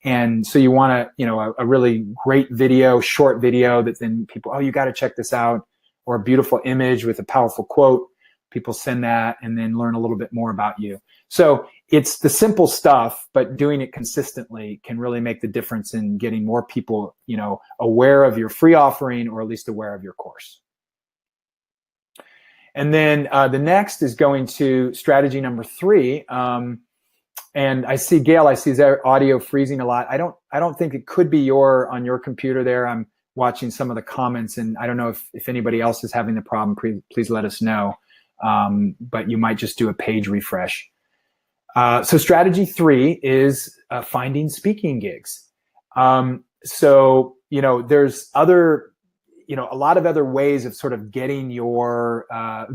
And so you want a really great video, short video that then people, oh, you got to check this out, or a beautiful image with a powerful quote. People send that and then learn a little bit more about you. So it's the simple stuff, but doing it consistently can really make the difference in getting more people, aware of your free offering, or at least aware of your course. And then the next is going to strategy number 3. And I see Gail, I see his audio freezing a lot. I don't think it could be on your computer there. I'm watching some of the comments, and I don't know if anybody else is having the problem. Please let us know. But you might just do a page refresh. So strategy 3 is finding speaking gigs. So there's a lot of other ways of sort of getting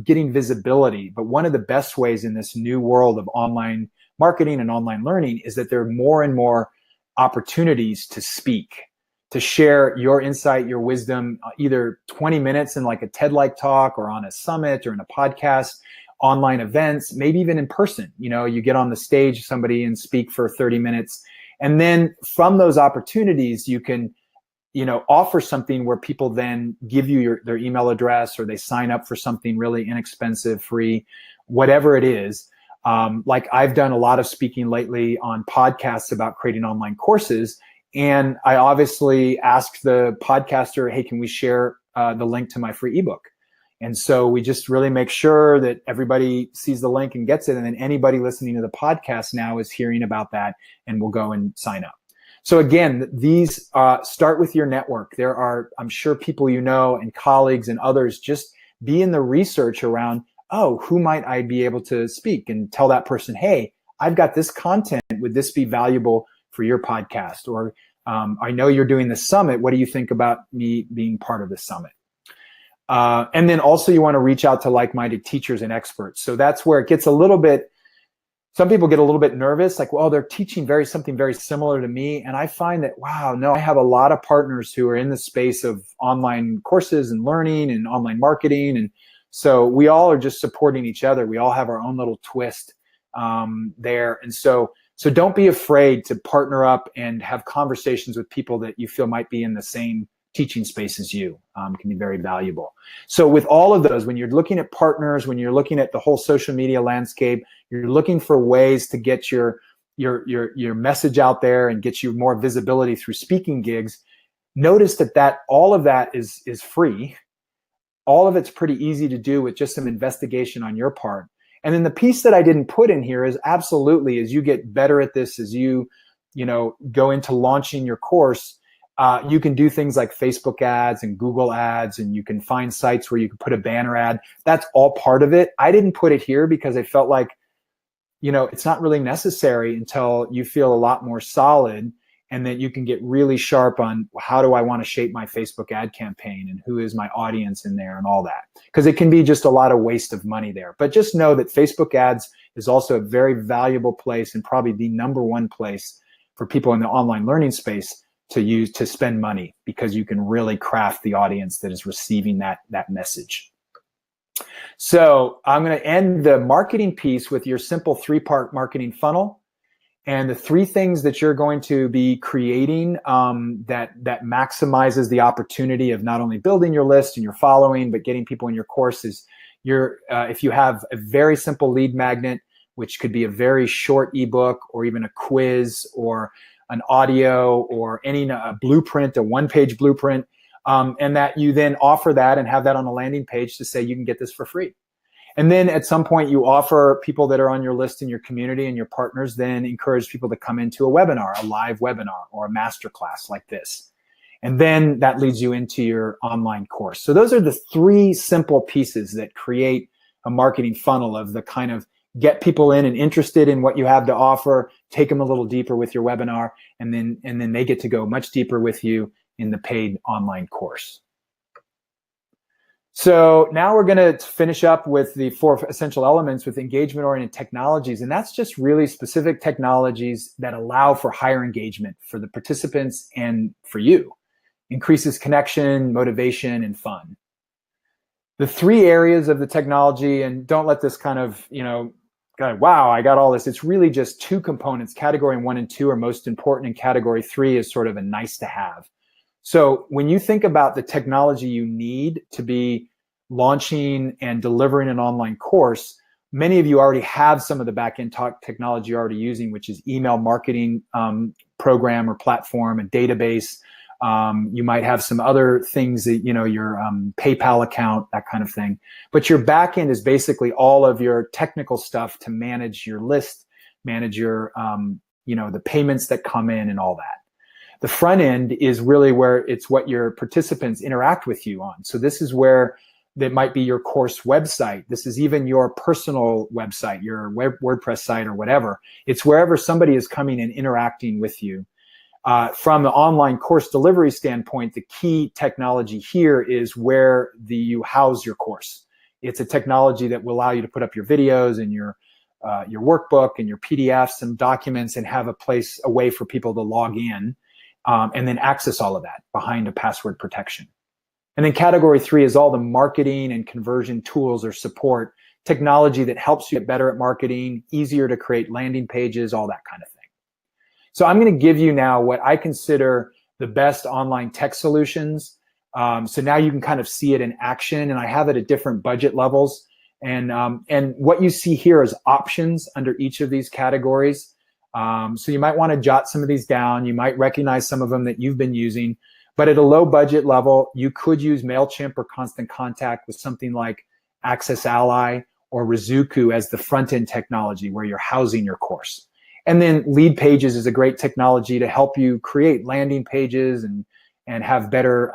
getting visibility. But one of the best ways in this new world of online marketing and online learning is that there are more and more opportunities to speak, to share your insight, your wisdom, either 20 minutes in like a TED-like talk, or on a summit, or in a podcast, online events, maybe even in person. You get on the stage, somebody, and speak for 30 minutes. And then from those opportunities, you can offer something where people then give you their email address, or they sign up for something really inexpensive, free, whatever it is. Like I've done a lot of speaking lately on podcasts about creating online courses. And I obviously asked the podcaster, hey, can we share the link to my free ebook? And so we just really make sure that everybody sees the link and gets it. And then anybody listening to the podcast now is hearing about that and will go and sign up. So again, these start with your network. There are, I'm sure, people and colleagues and others. Just be in the research around, who might I be able to speak, and tell that person, hey, I've got this content. Would this be valuable for your podcast? Or I know you're doing the summit. What do you think about me being part of the summit? And then also you want to reach out to like-minded teachers and experts. So that's where it gets a little bit, some people get a little bit nervous, like, well, they're teaching something very similar to me. And I find that, wow, no, I have a lot of partners who are in the space of online courses and learning and online marketing. And so we all are just supporting each other. We all have our own little twist there. And so don't be afraid to partner up and have conversations with people that you feel might be in the same teaching space as you. Can be very valuable. So with all of those, when you're looking at partners, when you're looking at the whole social media landscape, you're looking for ways to get your message out there and get you more visibility through speaking gigs. Notice that all of that is free. All of it's pretty easy to do with just some investigation on your part. And then the piece that I didn't put in here is absolutely, as you get better at this, as you go into launching your course, you can do things like Facebook ads and Google ads, and you can find sites where you can put a banner ad. That's all part of it. I didn't put it here because I felt like, it's not really necessary until you feel a lot more solid, and that you can get really sharp on how do I want to shape my Facebook ad campaign, and who is my audience in there, and all that. Because it can be just a lot of waste of money there. But just know that Facebook ads is also a very valuable place, and probably the #1 place for people in the online learning space to spend money, because you can really craft the audience that is receiving that message. So I'm going to end the marketing piece with your simple 3-part marketing funnel, and the 3 things that you're going to be creating that maximizes the opportunity of not only building your list and your following, but getting people in your courses. If you have a very simple lead magnet, which could be a very short ebook, or even a quiz, or an audio, or a blueprint, a 1-page blueprint, and that you then offer that and have that on a landing page to say you can get this for free. And then at some point you offer people that are on your list in your community and your partners, then encourage people to come into a webinar, a live webinar or a masterclass like this. And then that leads you into your online course. So those are the three simple pieces that create a marketing funnel of the kind of get people in and interested in what you have to offer, take them a little deeper with your webinar, and then they get to go much deeper with you in the paid online course. So now we're going to finish up with the 4 essential elements with engagement-oriented technologies. And that's just really specific technologies that allow for higher engagement for the participants and for you. Increases connection, motivation, and fun. The 3 areas of the technology, and don't let this kind of, wow, I got all this. It's really just 2 components. Category 1 and 2 are most important, and category 3 is sort of a nice to have. So when you think about the technology you need to be launching and delivering an online course, many of you already have some of the back-end technology you're already using, which is email marketing program or platform, a database. You might have some other things that, your PayPal account, that kind of thing. But your back-end is basically all of your technical stuff to manage your list, manage your, the payments that come in and all that. The front end is really where it's what your participants interact with you on. So this is where that might be your course website. This is even your personal website, your WordPress site or whatever. It's wherever somebody is coming and interacting with you. From the online course delivery standpoint, the key technology here is where you house your course. It's a technology that will allow you to put up your videos and your workbook and your PDFs and documents and have a way for people to log in. And then access all of that behind a password protection. And then category 3 is all the marketing and conversion tools or support technology that helps you get better at marketing, easier to create landing pages, all that kind of thing. So I'm going to give you now what I consider the best online tech solutions. So now you can kind of see it in action, and I have it at different budget levels. And what you see here is options under each of these categories. So you might want to jot some of these down. You might recognize some of them that you've been using, but at a low budget level, you could use MailChimp or Constant Contact with something like Access Ally or Rizuku as the front end technology where you're housing your course. And then Lead Pages is a great technology to help you create landing pages and have better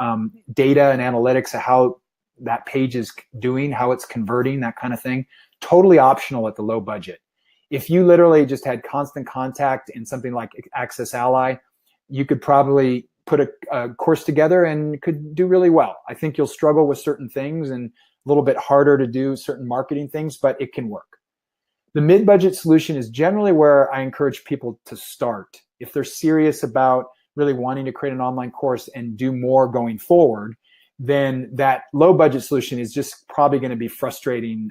data and analytics of how that page is doing, how it's converting, that kind of thing. Totally optional at the low budget. If you literally just had Constant Contact and something like Access Ally, you could probably put a course together and could do really well. I think you'll struggle with certain things and a little bit harder to do certain marketing things, but it can work. The mid-budget solution is generally where I encourage people to start. If they're serious about really wanting to create an online course and do more going forward, then that low-budget solution is just probably going to be frustrating.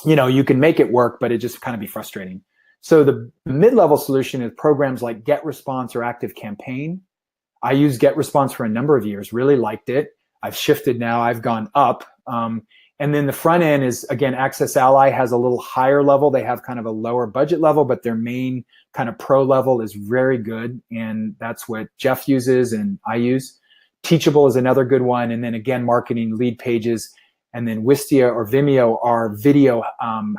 You can make it work, but it just kind of be frustrating. So the mid-level solution is programs like GetResponse or ActiveCampaign. I used GetResponse for a number of years, really liked it. I've shifted now, I've gone up. And then the front end is, again, Access Ally has a little higher level. They have kind of a lower budget level, but their main kind of pro level is very good. And that's what Jeff uses and I use. Teachable is another good one. And then again, marketing, Lead Pages. And then Wistia or Vimeo are video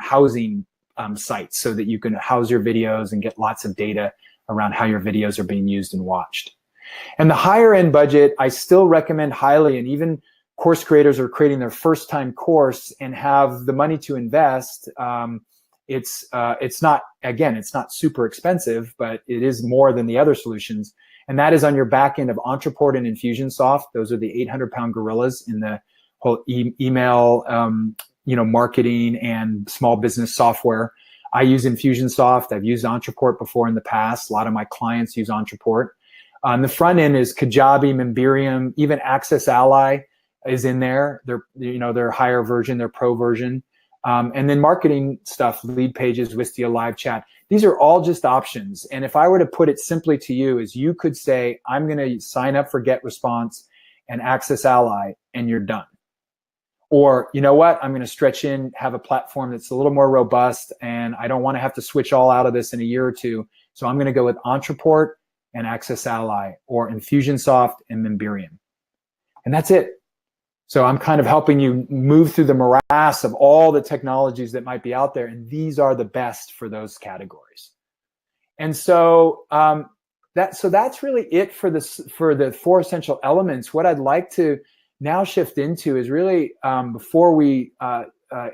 housing sites so that you can house your videos and get lots of data around how your videos are being used and watched. And the higher end budget, I still recommend highly, and even course creators are creating their first time course and have the money to invest. It's not super expensive, but it is more than the other solutions. And that is on your back end of Ontraport and Infusionsoft. Those are the 800-pound gorillas in the whole email, marketing and small business software. I use Infusionsoft. I've used Ontraport before in the past. A lot of my clients use Ontraport. On the front end is Kajabi, Memberium, even Access Ally is in there. Their higher version, their pro version. And then marketing stuff, Lead Pages, Wistia, Live Chat. These are all just options. And if I were to put it simply to you, is you could say, I'm going to sign up for GetResponse and Access Ally, and you're done. Or, you know what, I'm going to stretch in, have a platform that's a little more robust, and I don't want to have to switch all out of this in a year or two. So I'm going to go with Ontraport and Access Ally, or Infusionsoft and Memberium. And that's it. So I'm kind of helping you move through the morass of all the technologies that might be out there. And these are the best for those categories. And so that's really it for the 4 essential elements. What I'd like to now shift into is really before we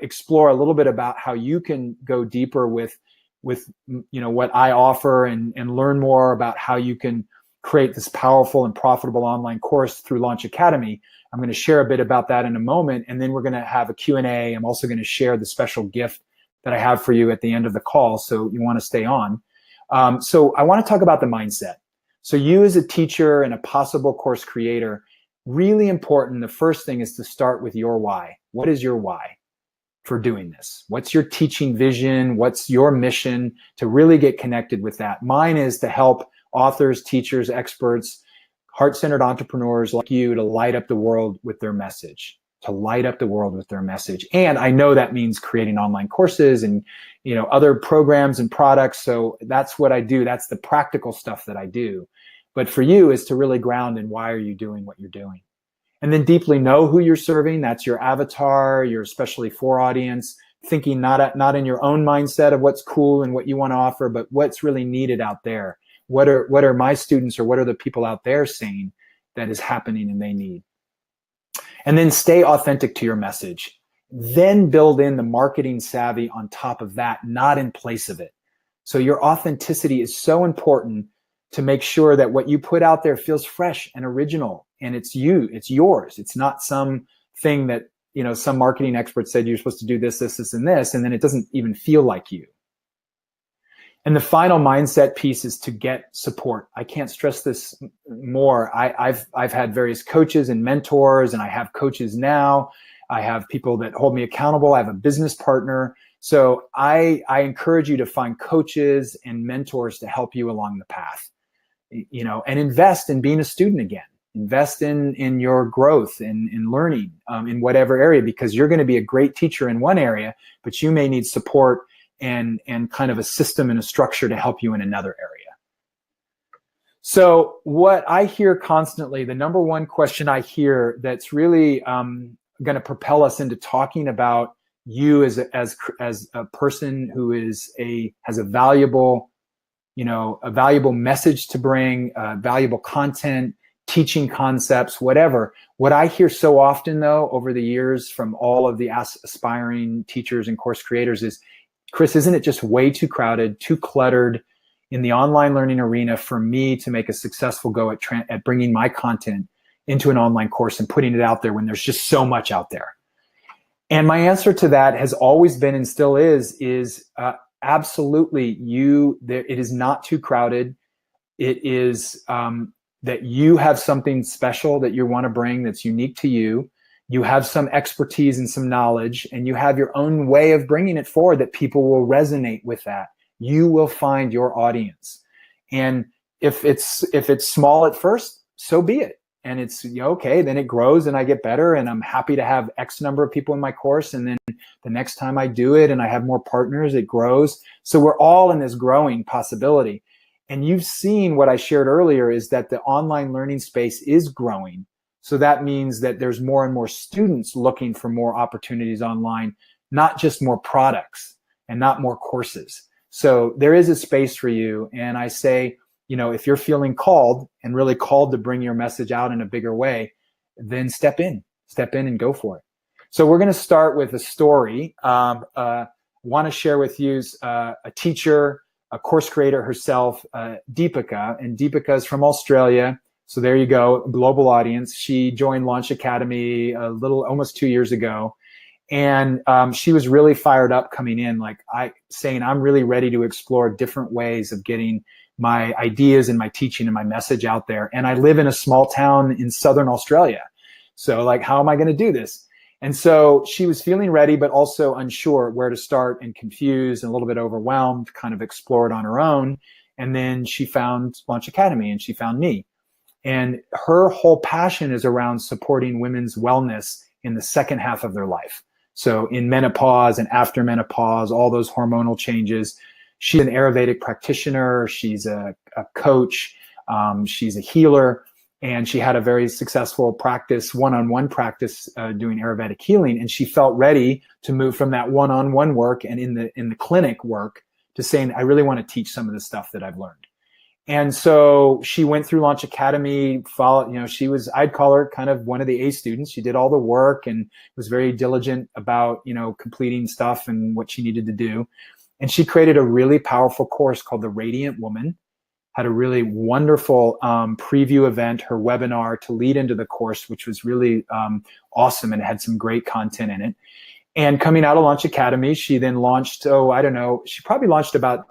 explore a little bit about how you can go deeper with what I offer and learn more about how you can create this powerful and profitable online course through Launch Academy. I'm going to share a bit about that in a moment, and then we're going to have a Q&A. I'm also going to share the special gift that I have for you at the end of the call, so you want to stay on. So I want to talk about the mindset. So you as a teacher and a possible course creator, really important. The first thing is to start with your why. What is your why for doing this? What's your teaching vision? What's your mission to really get connected with that? Mine is to help authors, teachers, experts, heart-centered entrepreneurs like you to light up the world with their message, And I know that means creating online courses and, other programs and products. So that's what I do. That's the practical stuff that I do. But for you is to really ground in why are you doing what you're doing? And then deeply know who you're serving. That's your avatar, your especially for audience, thinking not in your own mindset of what's cool and what you want to offer, but what's really needed out there. What are my students or what are the people out there saying that is happening and they need? And then stay authentic to your message. Then build in the marketing savvy on top of that, not in place of it. So your authenticity is so important to make sure that what you put out there feels fresh and original, and it's yours. It's not some thing that, some marketing expert said you're supposed to do this, and this, and then it doesn't even feel like you. And the final mindset piece is to get support. I can't stress this more. I've had various coaches and mentors, and I have coaches now. I have people that hold me accountable. I have a business partner. So I encourage you to find coaches and mentors to help you along the path, and invest in being a student again. Invest in your growth, in learning, in whatever area, because you're going to be a great teacher in one area, but you may need support and kind of a system and a structure to help you in another area. So what I hear constantly, the number one question I hear that's really going to propel us into talking about you as a person who has a valuable message to bring, valuable content, teaching concepts, whatever. What I hear so often though over the years from all of the aspiring teachers and course creators is, Chris, isn't it just way too crowded, too cluttered in the online learning arena for me to make a successful go at bringing my content into an online course and putting it out there when there's just so much out there? And my answer to that has always been and still is absolutely it is not too crowded. It is that you have something special that you want to bring that's unique to you. You have some expertise and some knowledge, and you have your own way of bringing it forward that people will resonate with that. You will find your audience. And if it's small at first, so be it. And it's okay, then it grows and I get better and I'm happy to have X number of people in my course. And then the next time I do it and I have more partners, it grows. So we're all in this growing possibility. And you've seen what I shared earlier is that the online learning space is growing. So that means that there's more and more students looking for more opportunities online, not just more products and not more courses. So there is a space for you. And I say, if you're feeling called and really called to bring your message out in a bigger way, then step in and go for it. So we're going to start with a story. I want to share with you a teacher, a course creator herself, Deepika, and Deepika is from Australia. So there you go, global audience. She joined Launch Academy almost 2 years ago. And she was really fired up coming in, saying, I'm really ready to explore different ways of getting my ideas and my teaching and my message out there. And I live in a small town in Southern Australia. So how am I going to do this? And so she was feeling ready, but also unsure where to start and confused and a little bit overwhelmed, kind of explored on her own. And then she found Launch Academy and she found me. And her whole passion is around supporting women's wellness in the second half of their life. So in menopause and after menopause, all those hormonal changes. She's an Ayurvedic practitioner. She's a coach. She's a healer. And she had a very successful practice, one-on-one practice, doing Ayurvedic healing. And she felt ready to move from that one-on-one work and in the clinic work to saying, I really want to teach some of the stuff that I've learned. And so she went through Launch Academy, I'd call her kind of one of the A students. She did all the work and was very diligent about, completing stuff and what she needed to do. And she created a really powerful course called The Radiant Woman, had a really wonderful preview event, her webinar to lead into the course, which was really awesome and had some great content in it. And coming out of Launch Academy, she then launched, she probably launched about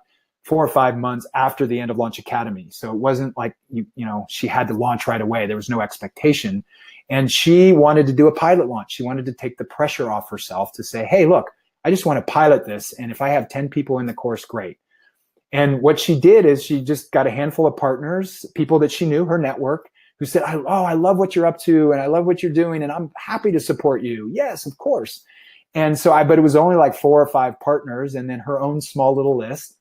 4 or 5 months after the end of Launch Academy. So it wasn't like, she had to launch right away. There was no expectation. And she wanted to do a pilot launch. She wanted to take the pressure off herself to say, hey, look, I just want to pilot this. And if I have 10 people in the course, great. And what she did is she just got a handful of partners, people that she knew, her network, who said, I love what you're up to and I love what you're doing and I'm happy to support you. Yes, of course. And so but it was only like 4 or 5 partners and then her own small little list.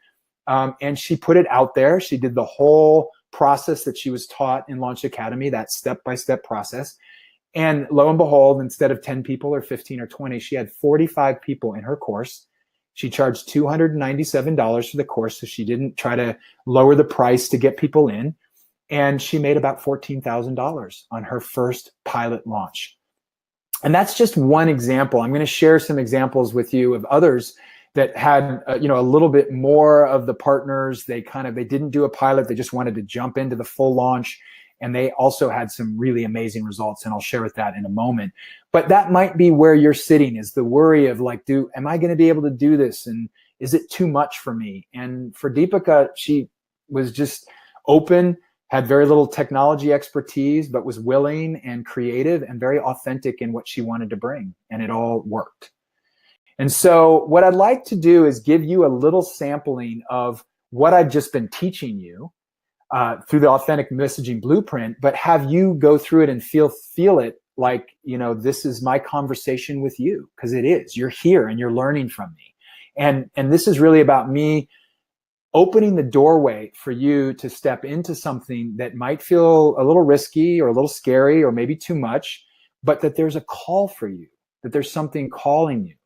And she put it out there. She did the whole process that she was taught in Launch Academy, that step-by-step process. And lo and behold, instead of 10 people or 15 or 20, she had 45 people in her course. She charged $297 for the course, so she didn't try to lower the price to get people in. And she made about $14,000 on her first pilot launch. And that's just one example. I'm going to share some examples with you of others that had a little bit more of the partners. They didn't do a pilot. They just wanted to jump into the full launch. And they also had some really amazing results. And I'll share with that in a moment. But that might be where you're sitting, is the worry of like, am I going to be able to do this? And is it too much for me? And for Deepika, she was just open, had very little technology expertise, but was willing and creative and very authentic in what she wanted to bring. And it all worked. And so what I'd like to do is give you a little sampling of what I've just been teaching you through the Authentic Messaging Blueprint, but have you go through it and feel it like, this is my conversation with you, because it is. You're here and you're learning from me. And this is really about me opening the doorway for you to step into something that might feel a little risky or a little scary or maybe too much, but that there's a call for you, that there's something calling you.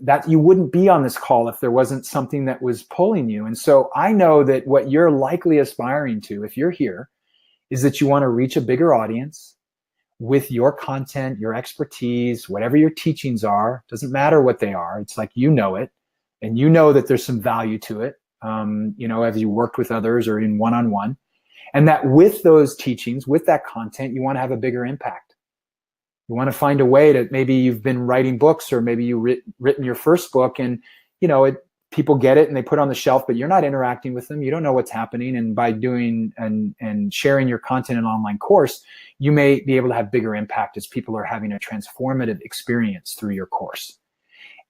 That you wouldn't be on this call if there wasn't something that was pulling you. And so I know that what you're likely aspiring to, if you're here, is that you want to reach a bigger audience with your content, your expertise, whatever your teachings are. Doesn't matter what they are. It's like, you know it, and you know that there's some value to it, as you worked with others or in one-on-one. And that with those teachings, with that content, you want to have a bigger impact. You want to find a way to, maybe you've been writing books, or maybe you've written your first book and, people get it and they put it on the shelf, but you're not interacting with them. You don't know what's happening. And by doing and sharing your content in an online course, you may be able to have bigger impact as people are having a transformative experience through your course.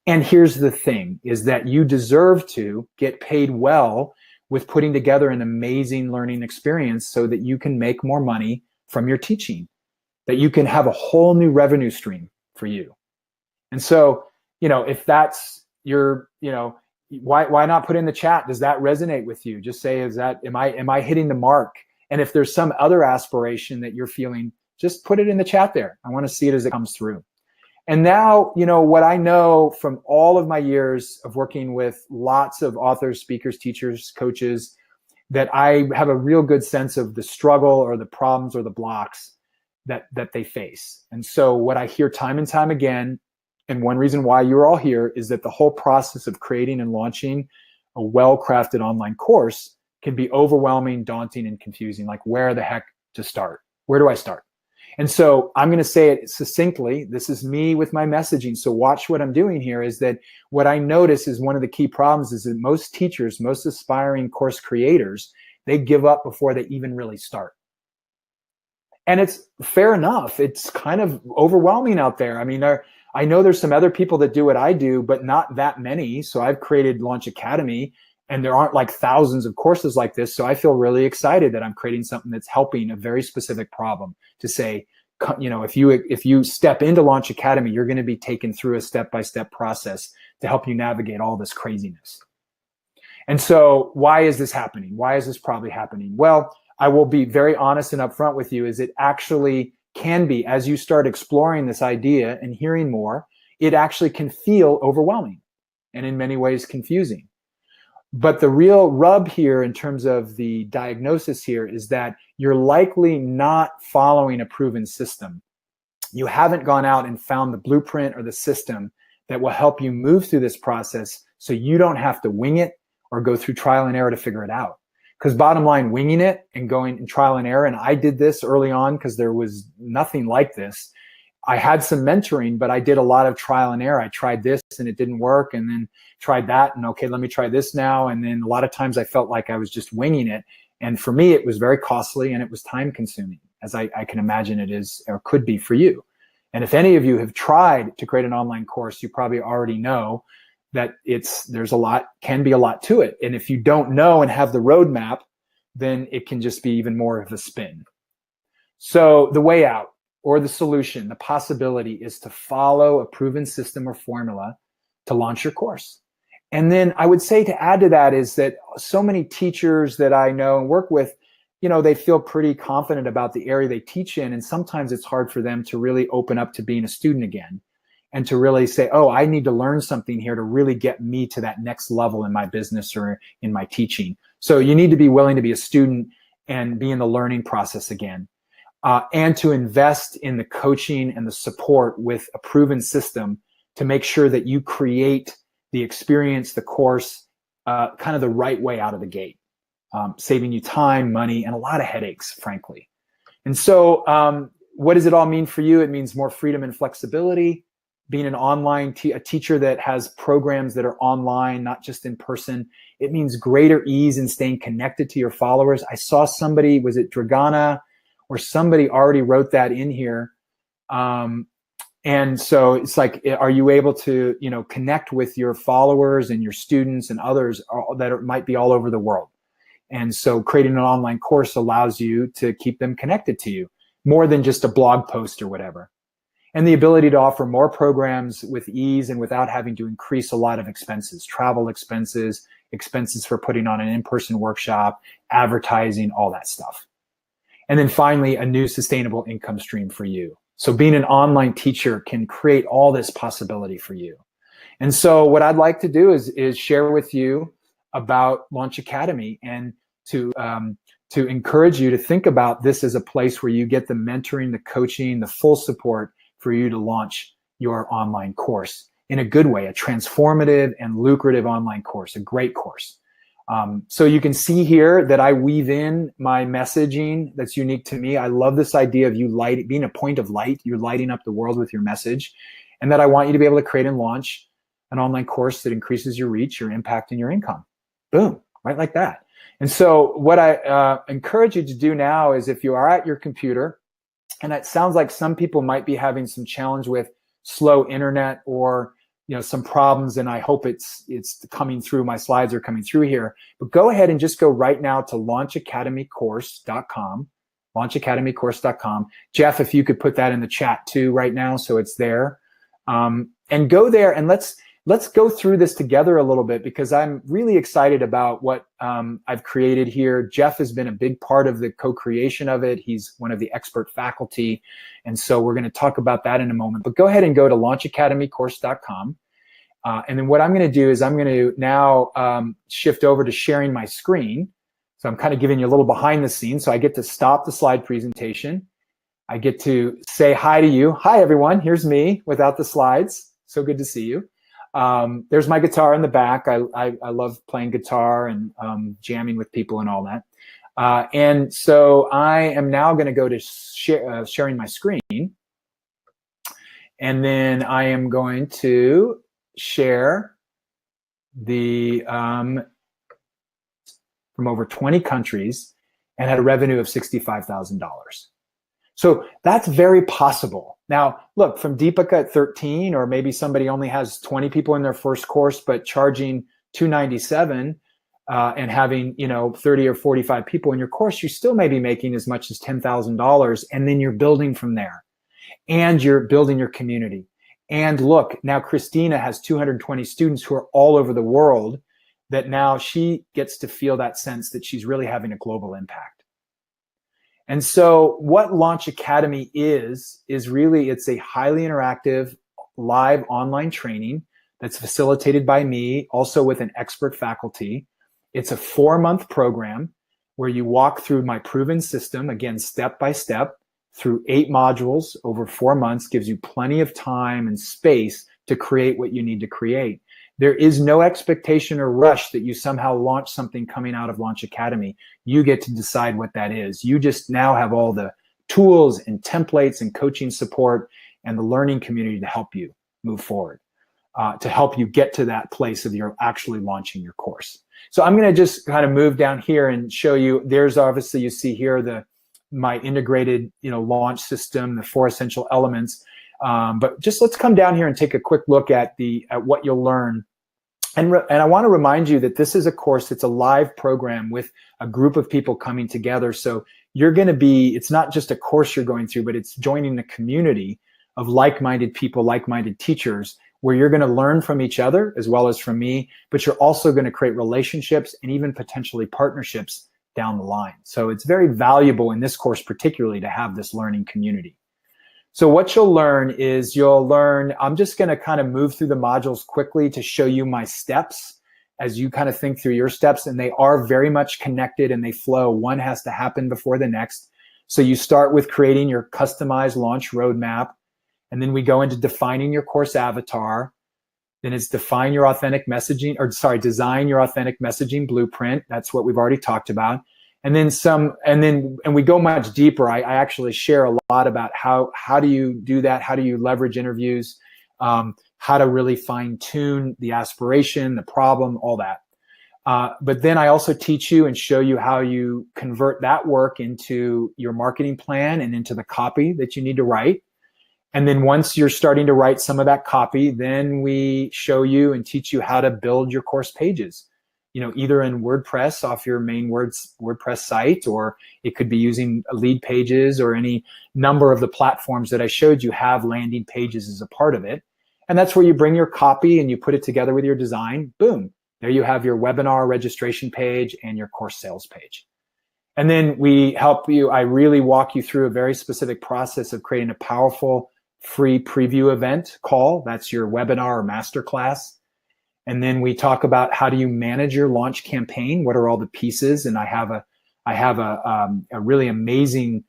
And here's the thing, is that you deserve to get paid well with putting together an amazing learning experience so that you can make more money from your teaching, that you can have a whole new revenue stream for you. And so, if that's your, why not put in the chat? Does that resonate with you? Just say, am I hitting the mark? And if there's some other aspiration that you're feeling, just put it in the chat there. I want to see it as it comes through. And now, what I know from all of my years of working with lots of authors, speakers, teachers, coaches, that I have a real good sense of the struggle or the problems or the blocks that they face. And so what I hear time and time again, and one reason why you're all here, is that the whole process of creating and launching a well-crafted online course can be overwhelming, daunting, and confusing. Like, where the heck to start? Where do I start? And so I'm going to say it succinctly. This is me with my messaging. So watch what I'm doing here, is that what I notice is one of the key problems is that most teachers, most aspiring course creators, they give up before they even really start. And it's fair enough. It's kind of overwhelming out there. I mean, I know there's some other people that do what I do, but not that many. So I've created Launch Academy, and there aren't like thousands of courses like this. So I feel really excited that I'm creating something that's helping a very specific problem, to say, if you step into Launch Academy, you're going to be taken through a step-by-step process to help you navigate all this craziness. And so why is this happening? Why is this probably happening? Well, I will be very honest and upfront with you, is it actually can be, as you start exploring this idea and hearing more, it actually can feel overwhelming and in many ways confusing. But the real rub here in terms of the diagnosis here is that you're likely not following a proven system. You haven't gone out and found the blueprint or the system that will help you move through this process so you don't have to wing it or go through trial and error to figure it out. Because bottom line, winging it and going in trial and error, and I did this early on because there was nothing like this. I had some mentoring, but I did a lot of trial and error. I tried this and it didn't work, and then tried that, and okay, let me try this now. And then a lot of times I felt like I was just winging it. And for me, it was very costly and it was time consuming, as I can imagine it is or could be for you. And if any of you have tried to create an online course, you probably already know that can be a lot to it. And if you don't know and have the roadmap, then it can just be even more of a spin. So the way out, or the solution, the possibility, is to follow a proven system or formula to launch your course. And then I would say to add to that is that so many teachers that I know and work with, they feel pretty confident about the area they teach in. And sometimes it's hard for them to really open up to being a student again and to really say, oh, I need to learn something here to really get me to that next level in my business or in my teaching. So you need to be willing to be a student and be in the learning process again. And to invest in the coaching and the support with a proven system to make sure that you create the experience, the course, kind of the right way out of the gate, saving you time, money, and a lot of headaches, frankly. And so what does it all mean for you? It means more freedom and flexibility, being an online a teacher that has programs that are online, not just in person. It means greater ease in staying connected to your followers. I saw somebody, was it Dragana, or somebody already wrote that in here. And so it's like, are you able to, connect with your followers and your students and others that might be all over the world? And so creating an online course allows you to keep them connected to you more than just a blog post or whatever. And the ability to offer more programs with ease and without having to increase a lot of expenses, travel expenses, expenses for putting on an in-person workshop, advertising, all that stuff. And then finally, a new sustainable income stream for you. So being an online teacher can create all this possibility for you. And so what I'd like to do is share with you about Launch Academy, and to encourage you to think about this as a place where you get the mentoring, the coaching, the full support for you to launch your online course in a good way, a transformative and lucrative online course, a great course. So you can see here that I weave in my messaging that's unique to me. I love this idea of you being a point of light. You're lighting up the world with your message, and that I want you to be able to create and launch an online course that increases your reach, your impact, and your income. Boom, right like that. And so what I encourage you to do now is, if you are at your computer, and it sounds like some people might be having some challenge with slow internet or some problems, and I hope it's coming through. My slides are coming through here. But go ahead and just go right now to launchacademycourse.com, launchacademycourse.com. Jeff, if you could put that in the chat too right now so it's there. And go there and let's go through this together a little bit, because I'm really excited about what I've created here. Jeff has been a big part of the co-creation of it. He's one of the expert faculty. And so we're going to talk about that in a moment. But go ahead and go to launchacademycourse.com. And then what I'm going to do is I'm going to now shift over to sharing my screen. So I'm kind of giving you a little behind the scenes. So I get to stop the slide presentation. I get to say hi to you. Hi, everyone. Here's me without the slides. So good to see you. There's my guitar in the back. I love playing guitar and jamming with people and all that. And so I am now going to go to sharing my screen. And then I am going to share the from over 20 countries and had a revenue of $65,000. So that's very possible. Now, look, from Deepika at 13, or maybe somebody only has 20 people in their first course, but charging $297 and having 30 or 45 people in your course, you still may be making as much as $10,000, and then you're building from there, and you're building your community. And look, now Christina has 220 students who are all over the world, that now she gets to feel that sense that she's really having a global impact. And so what Launch Academy is really, it's a highly interactive live online training that's facilitated by me, also with an expert faculty. It's a 4-month program where you walk through my proven system, again, step by step, through 8 modules over 4 months, gives you plenty of time and space to create what you need to create. There is no expectation or rush that you somehow launch something coming out of Launch Academy. You get to decide what that is. You just now have all the tools and templates and coaching support and the learning community to help you move forward, to help you get to that place of you're actually launching your course. So I'm going to just kind of move down here and show you. There's obviously, you see here my integrated launch system, the 4 essential elements. But just let's come down here and take a quick look at what you'll learn. And I want to remind you that this is a course, it's a live program with a group of people coming together. So you're going to be, it's not just a course you're going through, but it's joining a community of like-minded people, like-minded teachers, where you're going to learn from each other as well as from me, but you're also going to create relationships and even potentially partnerships down the line. So it's very valuable in this course, particularly, to have this learning community. So what you'll learn is I'm just going to kind of move through the modules quickly to show you my steps as you kind of think through your steps, and they are very much connected and they flow. One has to happen before the next. So you start with creating your customized launch roadmap, and then we go into defining your course avatar. Then it's design your authentic messaging blueprint. That's what we've already talked about. And then we go much deeper. I actually share a lot about how do you do that? How do you leverage interviews? How to really fine tune the aspiration, the problem, all that. But then I also teach you and show you how you convert that work into your marketing plan and into the copy that you need to write. And then once you're starting to write some of that copy, then we show you and teach you how to build your course pages, either in WordPress off your main WordPress site, or it could be using Lead Pages, or any number of the platforms that I showed you have landing pages as a part of it. And that's where you bring your copy and you put it together with your design. Boom. There you have your webinar registration page and your course sales page. And then we help you. I really walk you through a very specific process of creating a powerful free preview event call. That's your webinar or masterclass. And then we talk about how do you manage your launch campaign? What are all the pieces? And I have a really amazing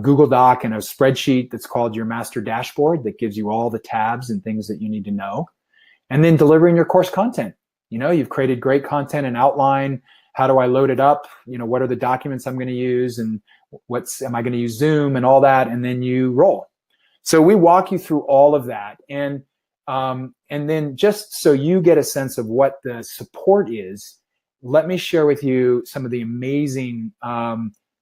Google Doc and a spreadsheet that's called your master dashboard that gives you all the tabs and things that you need to know. And then delivering your course content. You've created great content and outline. How do I load it up? What are the documents I'm going to use, and am I going to use Zoom and all that? And then you roll. So we walk you through all of that. And then just so you get a sense of what the support is, let me share with you some of the amazing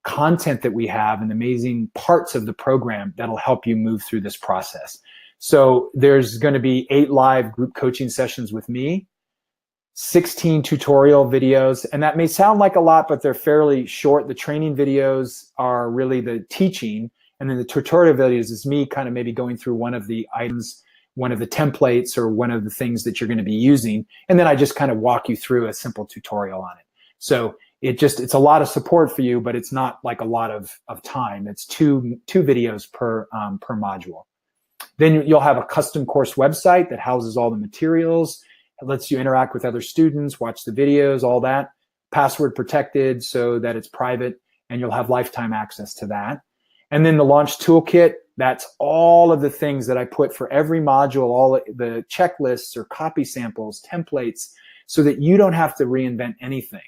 content that we have and amazing parts of the program that'll help you move through this process. So there's going to be 8 live group coaching sessions with me, 16 tutorial videos, and that may sound like a lot, but they're fairly short. The training videos are really the teaching, and then the tutorial videos is me kind of maybe going through one of the items, one of the templates, or one of the things that you're going to be using. And then I just kind of walk you through a simple tutorial on it. So it's a lot of support for you, but it's not like a lot of time. It's two videos per module. Then you'll have a custom course website that houses all the materials. It lets you interact with other students, watch the videos, all that. Password protected so that it's private, and you'll have lifetime access to that. And then the launch toolkit, that's all of the things that I put for every module, all the checklists or copy samples, templates, so that you don't have to reinvent anything.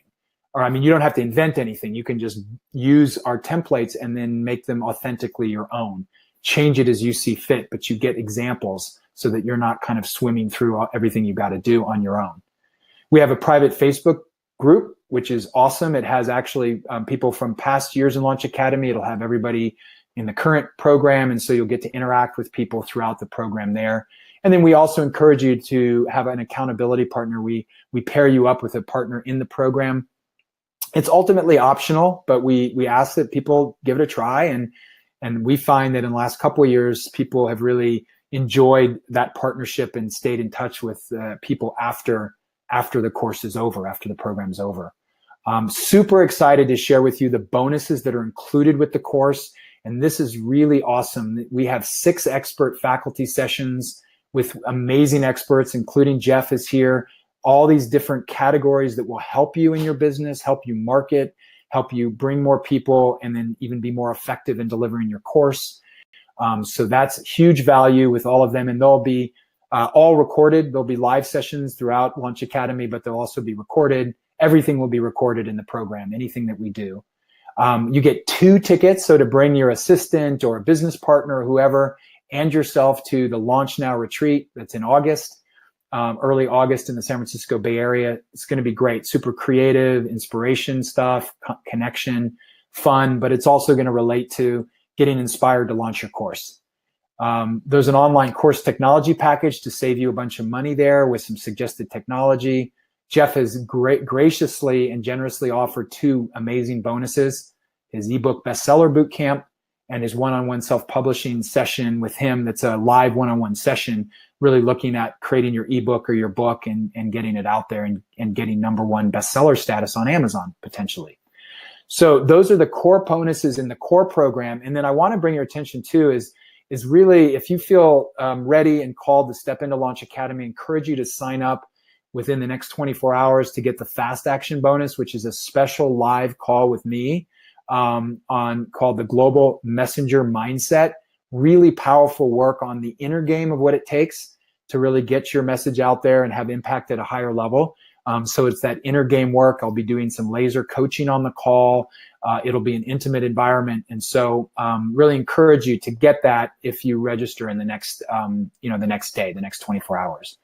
You don't have to invent anything. You can just use our templates and then make them authentically your own. Change it as you see fit, but you get examples so that you're not kind of swimming through everything you got to do on your own. We have a private Facebook group, which is awesome. It has actually people from past years in Launch Academy. It'll have everybody in the current program, and so you'll get to interact with people throughout the program there. And then we also encourage you to have an accountability partner. We pair you up with a partner in the program. It's ultimately optional, but we ask that people give it a try, and we find that in the last couple of years, people have really enjoyed that partnership and stayed in touch with people after the course is over, after the program is over. Super excited to share with you the bonuses that are included with the course. And this is really awesome. We have 6 expert faculty sessions with amazing experts, including Jeff is here. All these different categories that will help you in your business, help you market, help you bring more people, and then even be more effective in delivering your course. So that's huge value with all of them. And they'll be all recorded. There'll be live sessions throughout Launch Academy, but they'll also be recorded. Everything will be recorded in the program, anything that we do. You get 2 tickets, so to bring your assistant or a business partner or whoever and yourself to the Launch Now retreat that's in August, early August in the San Francisco Bay Area. It's going to be great, super creative, inspiration stuff, connection, fun, but it's also going to relate to getting inspired to launch your course. There's an online course technology package to save you a bunch of money there with some suggested technology. Jeff has graciously and generously offered 2 amazing bonuses, his ebook bestseller bootcamp and his one-on-one self-publishing session with him. That's a live one-on-one session, really looking at creating your ebook or your book and getting it out there and getting #1 bestseller status on Amazon, potentially. So those are the core bonuses in the core program. And then I want to bring your attention to is really, if you feel ready and called to step into Launch Academy, I encourage you to sign up within the next 24 hours to get the fast action bonus, which is a special live call with me called the Global Messenger Mindset. Really powerful work on the inner game of what it takes to really get your message out there and have impact at a higher level. So it's that inner game work. I'll be doing some laser coaching on the call. It'll be an intimate environment. And so really encourage you to get that if you register in the next, the next day, the next 24 hours.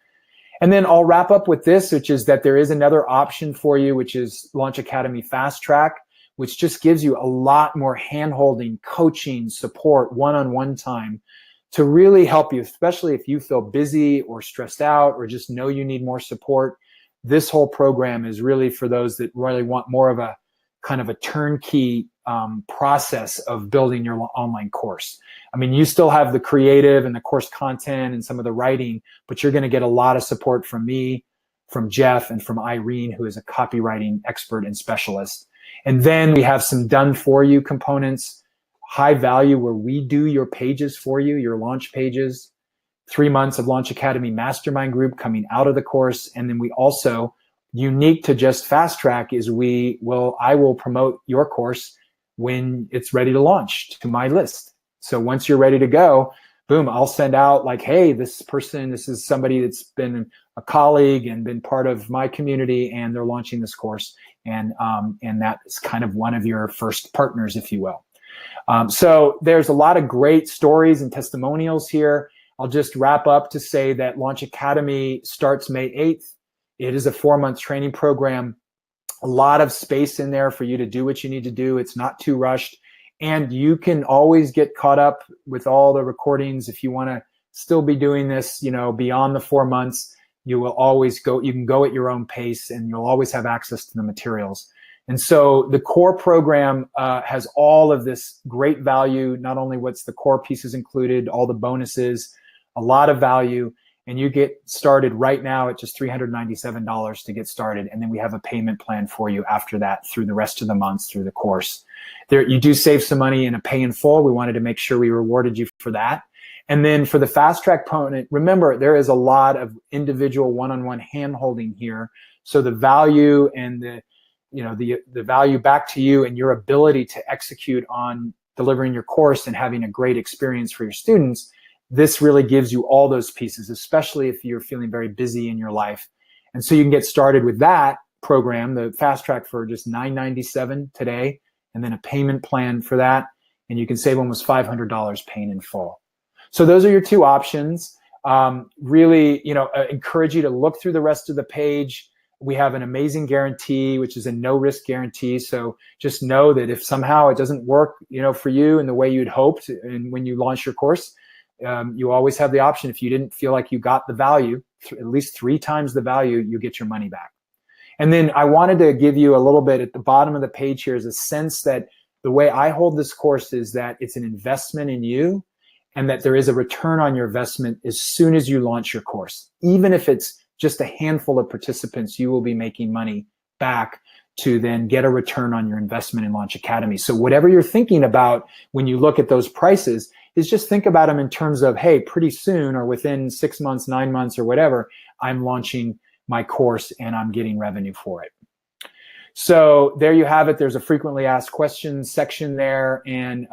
And then I'll wrap up with this, which is that there is another option for you, which is Launch Academy Fast Track, which just gives you a lot more hand-holding, coaching, support, one-on-one time to really help you, especially if you feel busy or stressed out or just know you need more support. This whole program is really for those that really want more of a kind of a turnkey process of building your online course. I mean, you still have the creative and the course content and some of the writing, but you're going to get a lot of support from me, from Jeff, and from Irene, who is a copywriting expert and specialist. And then we have some done for you components, high value, where we do your pages for you, your launch pages, 3 months of Launch Academy Mastermind group coming out of the course. And then we also, unique to just Fast Track, is I will promote your course when it's ready to launch to my list. So once you're ready to go, boom, I'll send out like, hey, this is somebody that's been a colleague and been part of my community, and they're launching this course. And that is kind of one of your first partners, if you will. So there's a lot of great stories and testimonials here. I'll just wrap up to say that Launch Academy starts May 8th. It is a 4-month training program. A lot of space in there for you to do what you need to do. It's not too rushed. And you can always get caught up with all the recordings if you want to still be doing this, beyond the 4 months. You will always go, you can go at your own pace, and you'll always have access to the materials. And so the core program has all of this great value, not only what's the core pieces included, all the bonuses, a lot of value. And you get started right now at just $397 to get started. And then we have a payment plan for you after that through the rest of the months through the course. There, you do save some money in a pay in full. We wanted to make sure we rewarded you for that. And then for the Fast Track component, remember, there is a lot of individual one-on-one hand-holding here. So the value and the value back to you and your ability to execute on delivering your course and having a great experience for your students, this really gives you all those pieces, especially if you're feeling very busy in your life. And so you can get started with that program, the Fast Track, for just $997 today, and then a payment plan for that. And you can save almost $500 paying in full. So those are your 2 options. Really, encourage you to look through the rest of the page. We have an amazing guarantee, which is a no-risk guarantee. So just know that if somehow it doesn't work, for you in the way you'd hoped, and when you launch your course, you always have the option. If you didn't feel like you got the value, at least 3 times the value, you get your money back. And then I wanted to give you a little bit at the bottom of the page here is a sense that the way I hold this course is that it's an investment in you, and that there is a return on your investment as soon as you launch your course. Even if it's just a handful of participants, you will be making money back to then get a return on your investment in Launch Academy. So whatever you're thinking about when you look at those prices is just think about them in terms of, hey, pretty soon or within 6 months, 9 months or whatever, I'm launching my course and I'm getting revenue for it. So there you have it. There's a frequently asked questions section there. And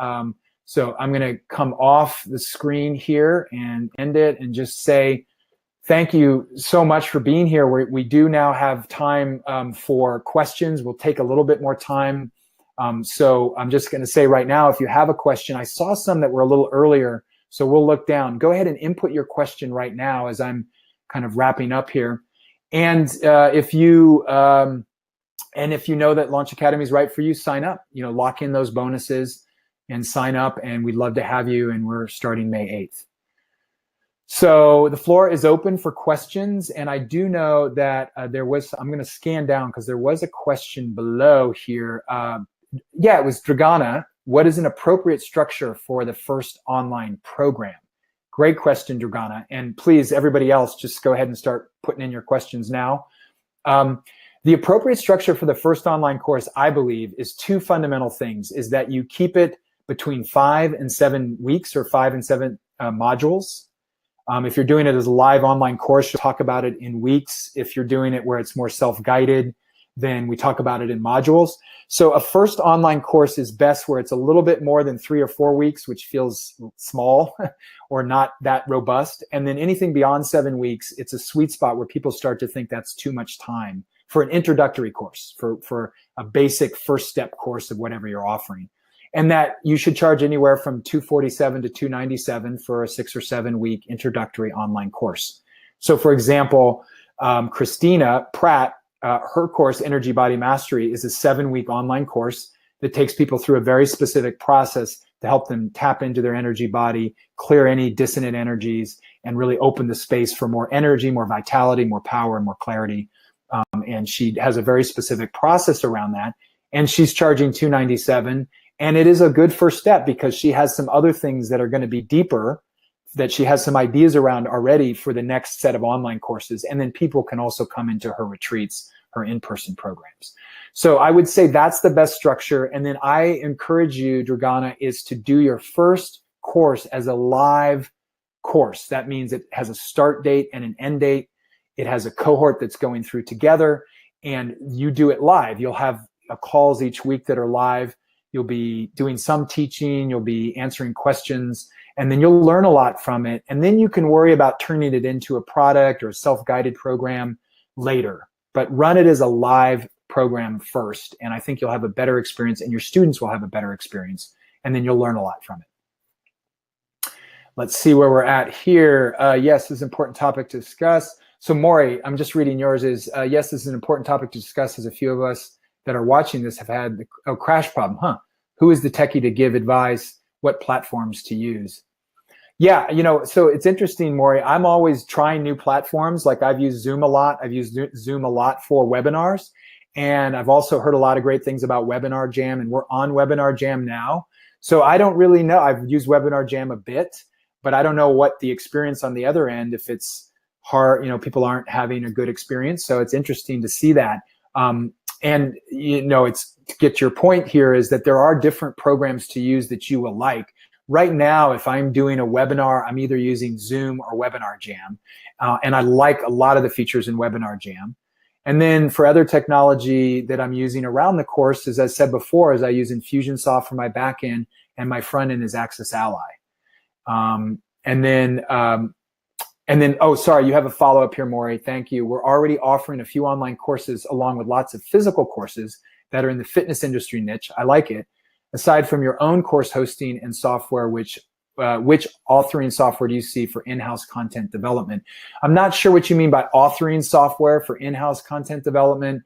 so I'm going to come off the screen here and end it and just say, thank you so much for being here. We do now have time for questions. We'll take a little bit more time. So I'm just going to say right now, if you have a question, I saw some that were a little earlier, so we'll look down. Go ahead and input your question right now as I'm kind of wrapping up here. And if you know that Launch Academy is right for you, sign up. Lock in those bonuses and sign up. And we'd love to have you. And we're starting May 8th. So the floor is open for questions. And I do know that I'm going to scan down because there was a question below here. Yeah, it was Dragana. What is an appropriate structure for the first online program? Great question, Dragana. And please, everybody else, just go ahead and start putting in your questions now. The appropriate structure for the first online course, I believe, is two fundamental things, is that you keep it between 5 and 7 weeks or 5 and 7 modules. If you're doing it as a live online course, you'll talk about it in weeks. If you're doing it where it's more self-guided, then we talk about it in modules. So a first online course is best where it's a little bit more than 3 or 4 weeks, which feels small or not that robust. And then anything beyond 7 weeks, it's a sweet spot where people start to think that's too much time for an introductory course, for a basic first step course of whatever you're offering. And that you should charge anywhere from $247 to $297 for a 6 or 7 week introductory online course. So for example, Christina Pratt, her course, Energy Body Mastery, is a 7-week online course that takes people through a very specific process to help them tap into their energy body, clear any dissonant energies, and really open the space for more energy, more vitality, more power, and more clarity. And she has a very specific process around that. And she's charging $297. And it is a good first step because she has some other things that are going to be deeper that she has some ideas around already for the next set of online courses. And then people can also come into her retreats, her in-person programs. So I would say that's the best structure. And then I encourage you, Dragana, is to do your first course as a live course. That means it has a start date and an end date. It has a cohort that's going through together, and you do it live. You'll have calls each week that are live. You'll be doing some teaching. You'll be answering questions, and then you'll learn a lot from it. And then you can worry about turning it into a product or a self-guided program later. But run it as a live program first, and I think you'll have a better experience, and your students will have a better experience, and then you'll learn a lot from it. Let's see where we're at here. Yes, this is an important topic to discuss. So Maury, I'm just reading yours is, yes, this is an important topic to discuss as a few of us that are watching this have had a crash problem. Who is the techie to give advice? What platforms to use? Yeah, so it's interesting, Maury. I'm always trying new platforms. Like I've used Zoom a lot. I've used Zoom a lot for webinars. And I've also heard a lot of great things about Webinar Jam, and we're on Webinar Jam now. So I don't really know. I've used Webinar Jam a bit, but I don't know what the experience on the other end, if it's hard, people aren't having a good experience. So it's interesting to see that. And, it's to get your point here is that there are different programs to use that you will like. Right now, if I'm doing a webinar, I'm either using Zoom or Webinar Jam. And I like a lot of the features in Webinar Jam. And then for other technology that I'm using around the course, as I said before, is I use Infusionsoft for my backend, and my front end is Access Ally. And then, oh, sorry, you have a follow-up here, Maury. Thank you. We're already offering a few online courses along with lots of physical courses that are in the fitness industry niche. I like it. Aside from your own course hosting and software, which authoring software do you see for in-house content development? I'm not sure what you mean by authoring software for in-house content development.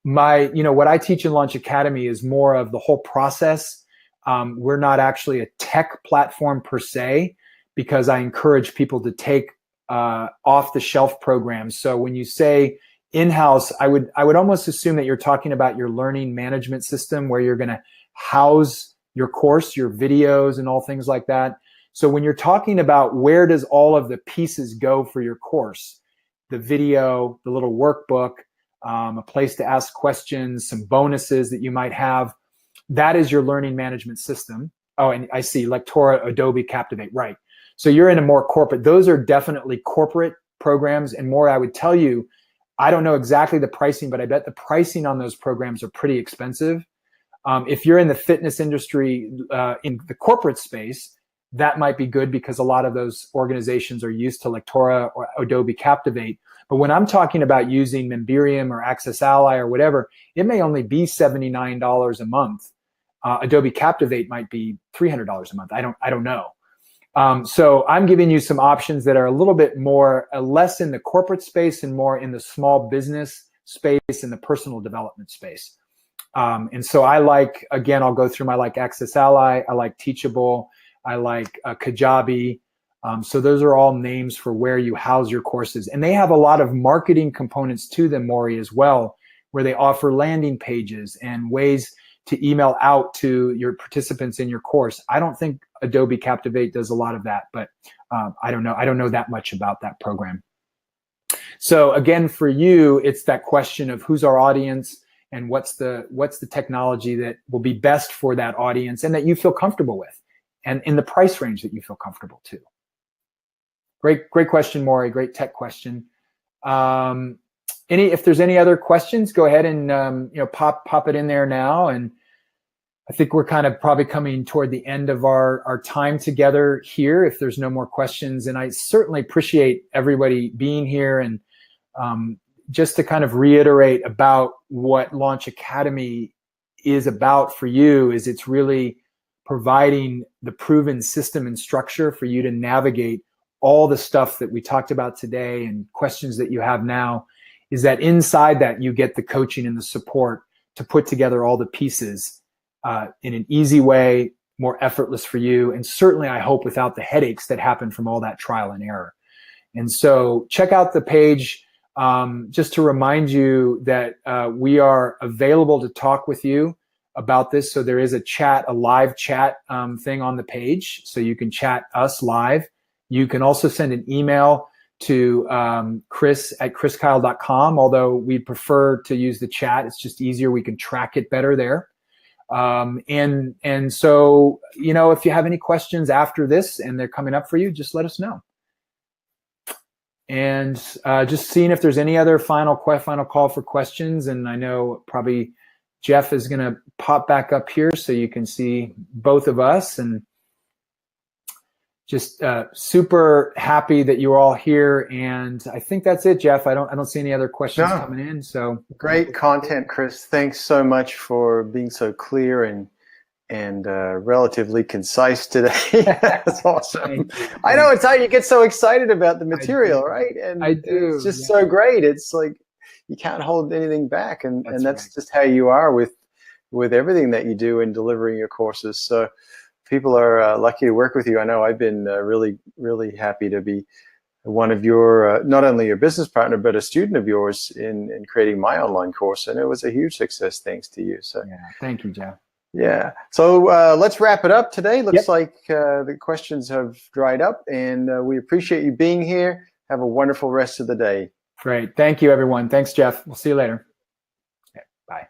What I teach in Launch Academy is more of the whole process. We're not actually a tech platform per se, because I encourage people to take off-the-shelf programs. So when you say in-house, I would almost assume that you're talking about your learning management system, where you're going to house your course, your videos, and all things like that. So when you're talking about where does all of the pieces go for your course, the video, the little workbook, a place to ask questions, some bonuses that you might have. That is your learning management system. Oh, and I see Lectora, Adobe, Captivate, right. So you're in a more corporate, those are definitely corporate programs. And more, I would tell you, I don't know exactly the pricing, but I bet the pricing on those programs are pretty expensive. If you're in the fitness industry, in the corporate space, that might be good because a lot of those organizations are used to Lectora or Adobe Captivate. But when I'm talking about using Memberium or Access Ally or whatever, it may only be $79 a month. Adobe Captivate might be $300 a month. I don't know. So I'm giving you some options that are a little bit more, less in the corporate space and more in the small business space and the personal development space. And so I like, again, I'll go through, I like Access Ally, I like Teachable, I like Kajabi. So those are all names for where you house your courses. And they have a lot of marketing components to them, Maury, as well, where they offer landing pages and ways to email out to your participants in your course. I don't think Adobe Captivate does a lot of that, but I don't know. I don't know that much about that program. So again, for you, it's that question of who's our audience and what's the technology that will be best for that audience and that you feel comfortable with, and in the price range that you feel comfortable too. Great question, Maury. Great tech question. If there's any other questions, go ahead and pop it in there now. And I think we're kind of probably coming toward the end of our time together here, if there's no more questions. And I certainly appreciate everybody being here. And just to kind of reiterate about what Launch Academy is about for you, is it's really providing the proven system and structure for you to navigate all the stuff that we talked about today and questions that you have now. Is that inside that you get the coaching and the support to put together all the pieces in an easy way, more effortless for you, and certainly I hope without the headaches that happen from all that trial and error. And so check out the page just to remind you that we are available to talk with you about this. So there is a live chat thing on the page, so you can chat us live. You can also send an email to chris@chriskyle.com, although we prefer to use the chat. It's just easier. We can track it better there. And so, if you have any questions after this and they're coming up for you, just let us know. And just seeing if there's any other final call for questions. And I know probably Jeff is going to pop back up here so you can see both of us. And just super happy that you're all here, and I think that's it, Jeff. I don't see any other questions coming in. So great content, Chris. Thanks so much for being so clear and relatively concise today. That's awesome. I know it's how you get so excited about the material, right? And I do. It's just so great. It's like you can't hold anything back, and that's right. Just how you are with everything that you do in delivering your courses. So people are lucky to work with you. I know I've been really, really happy to be one of your, not only your business partner, but a student of yours in creating my online course. And it was a huge success thanks to you. So yeah, thank you, Jeff. Yeah. So let's wrap it up today. Looks like the questions have dried up, and we appreciate you being here. Have a wonderful rest of the day. Great. Thank you, everyone. Thanks, Jeff. We'll see you later. Okay, bye.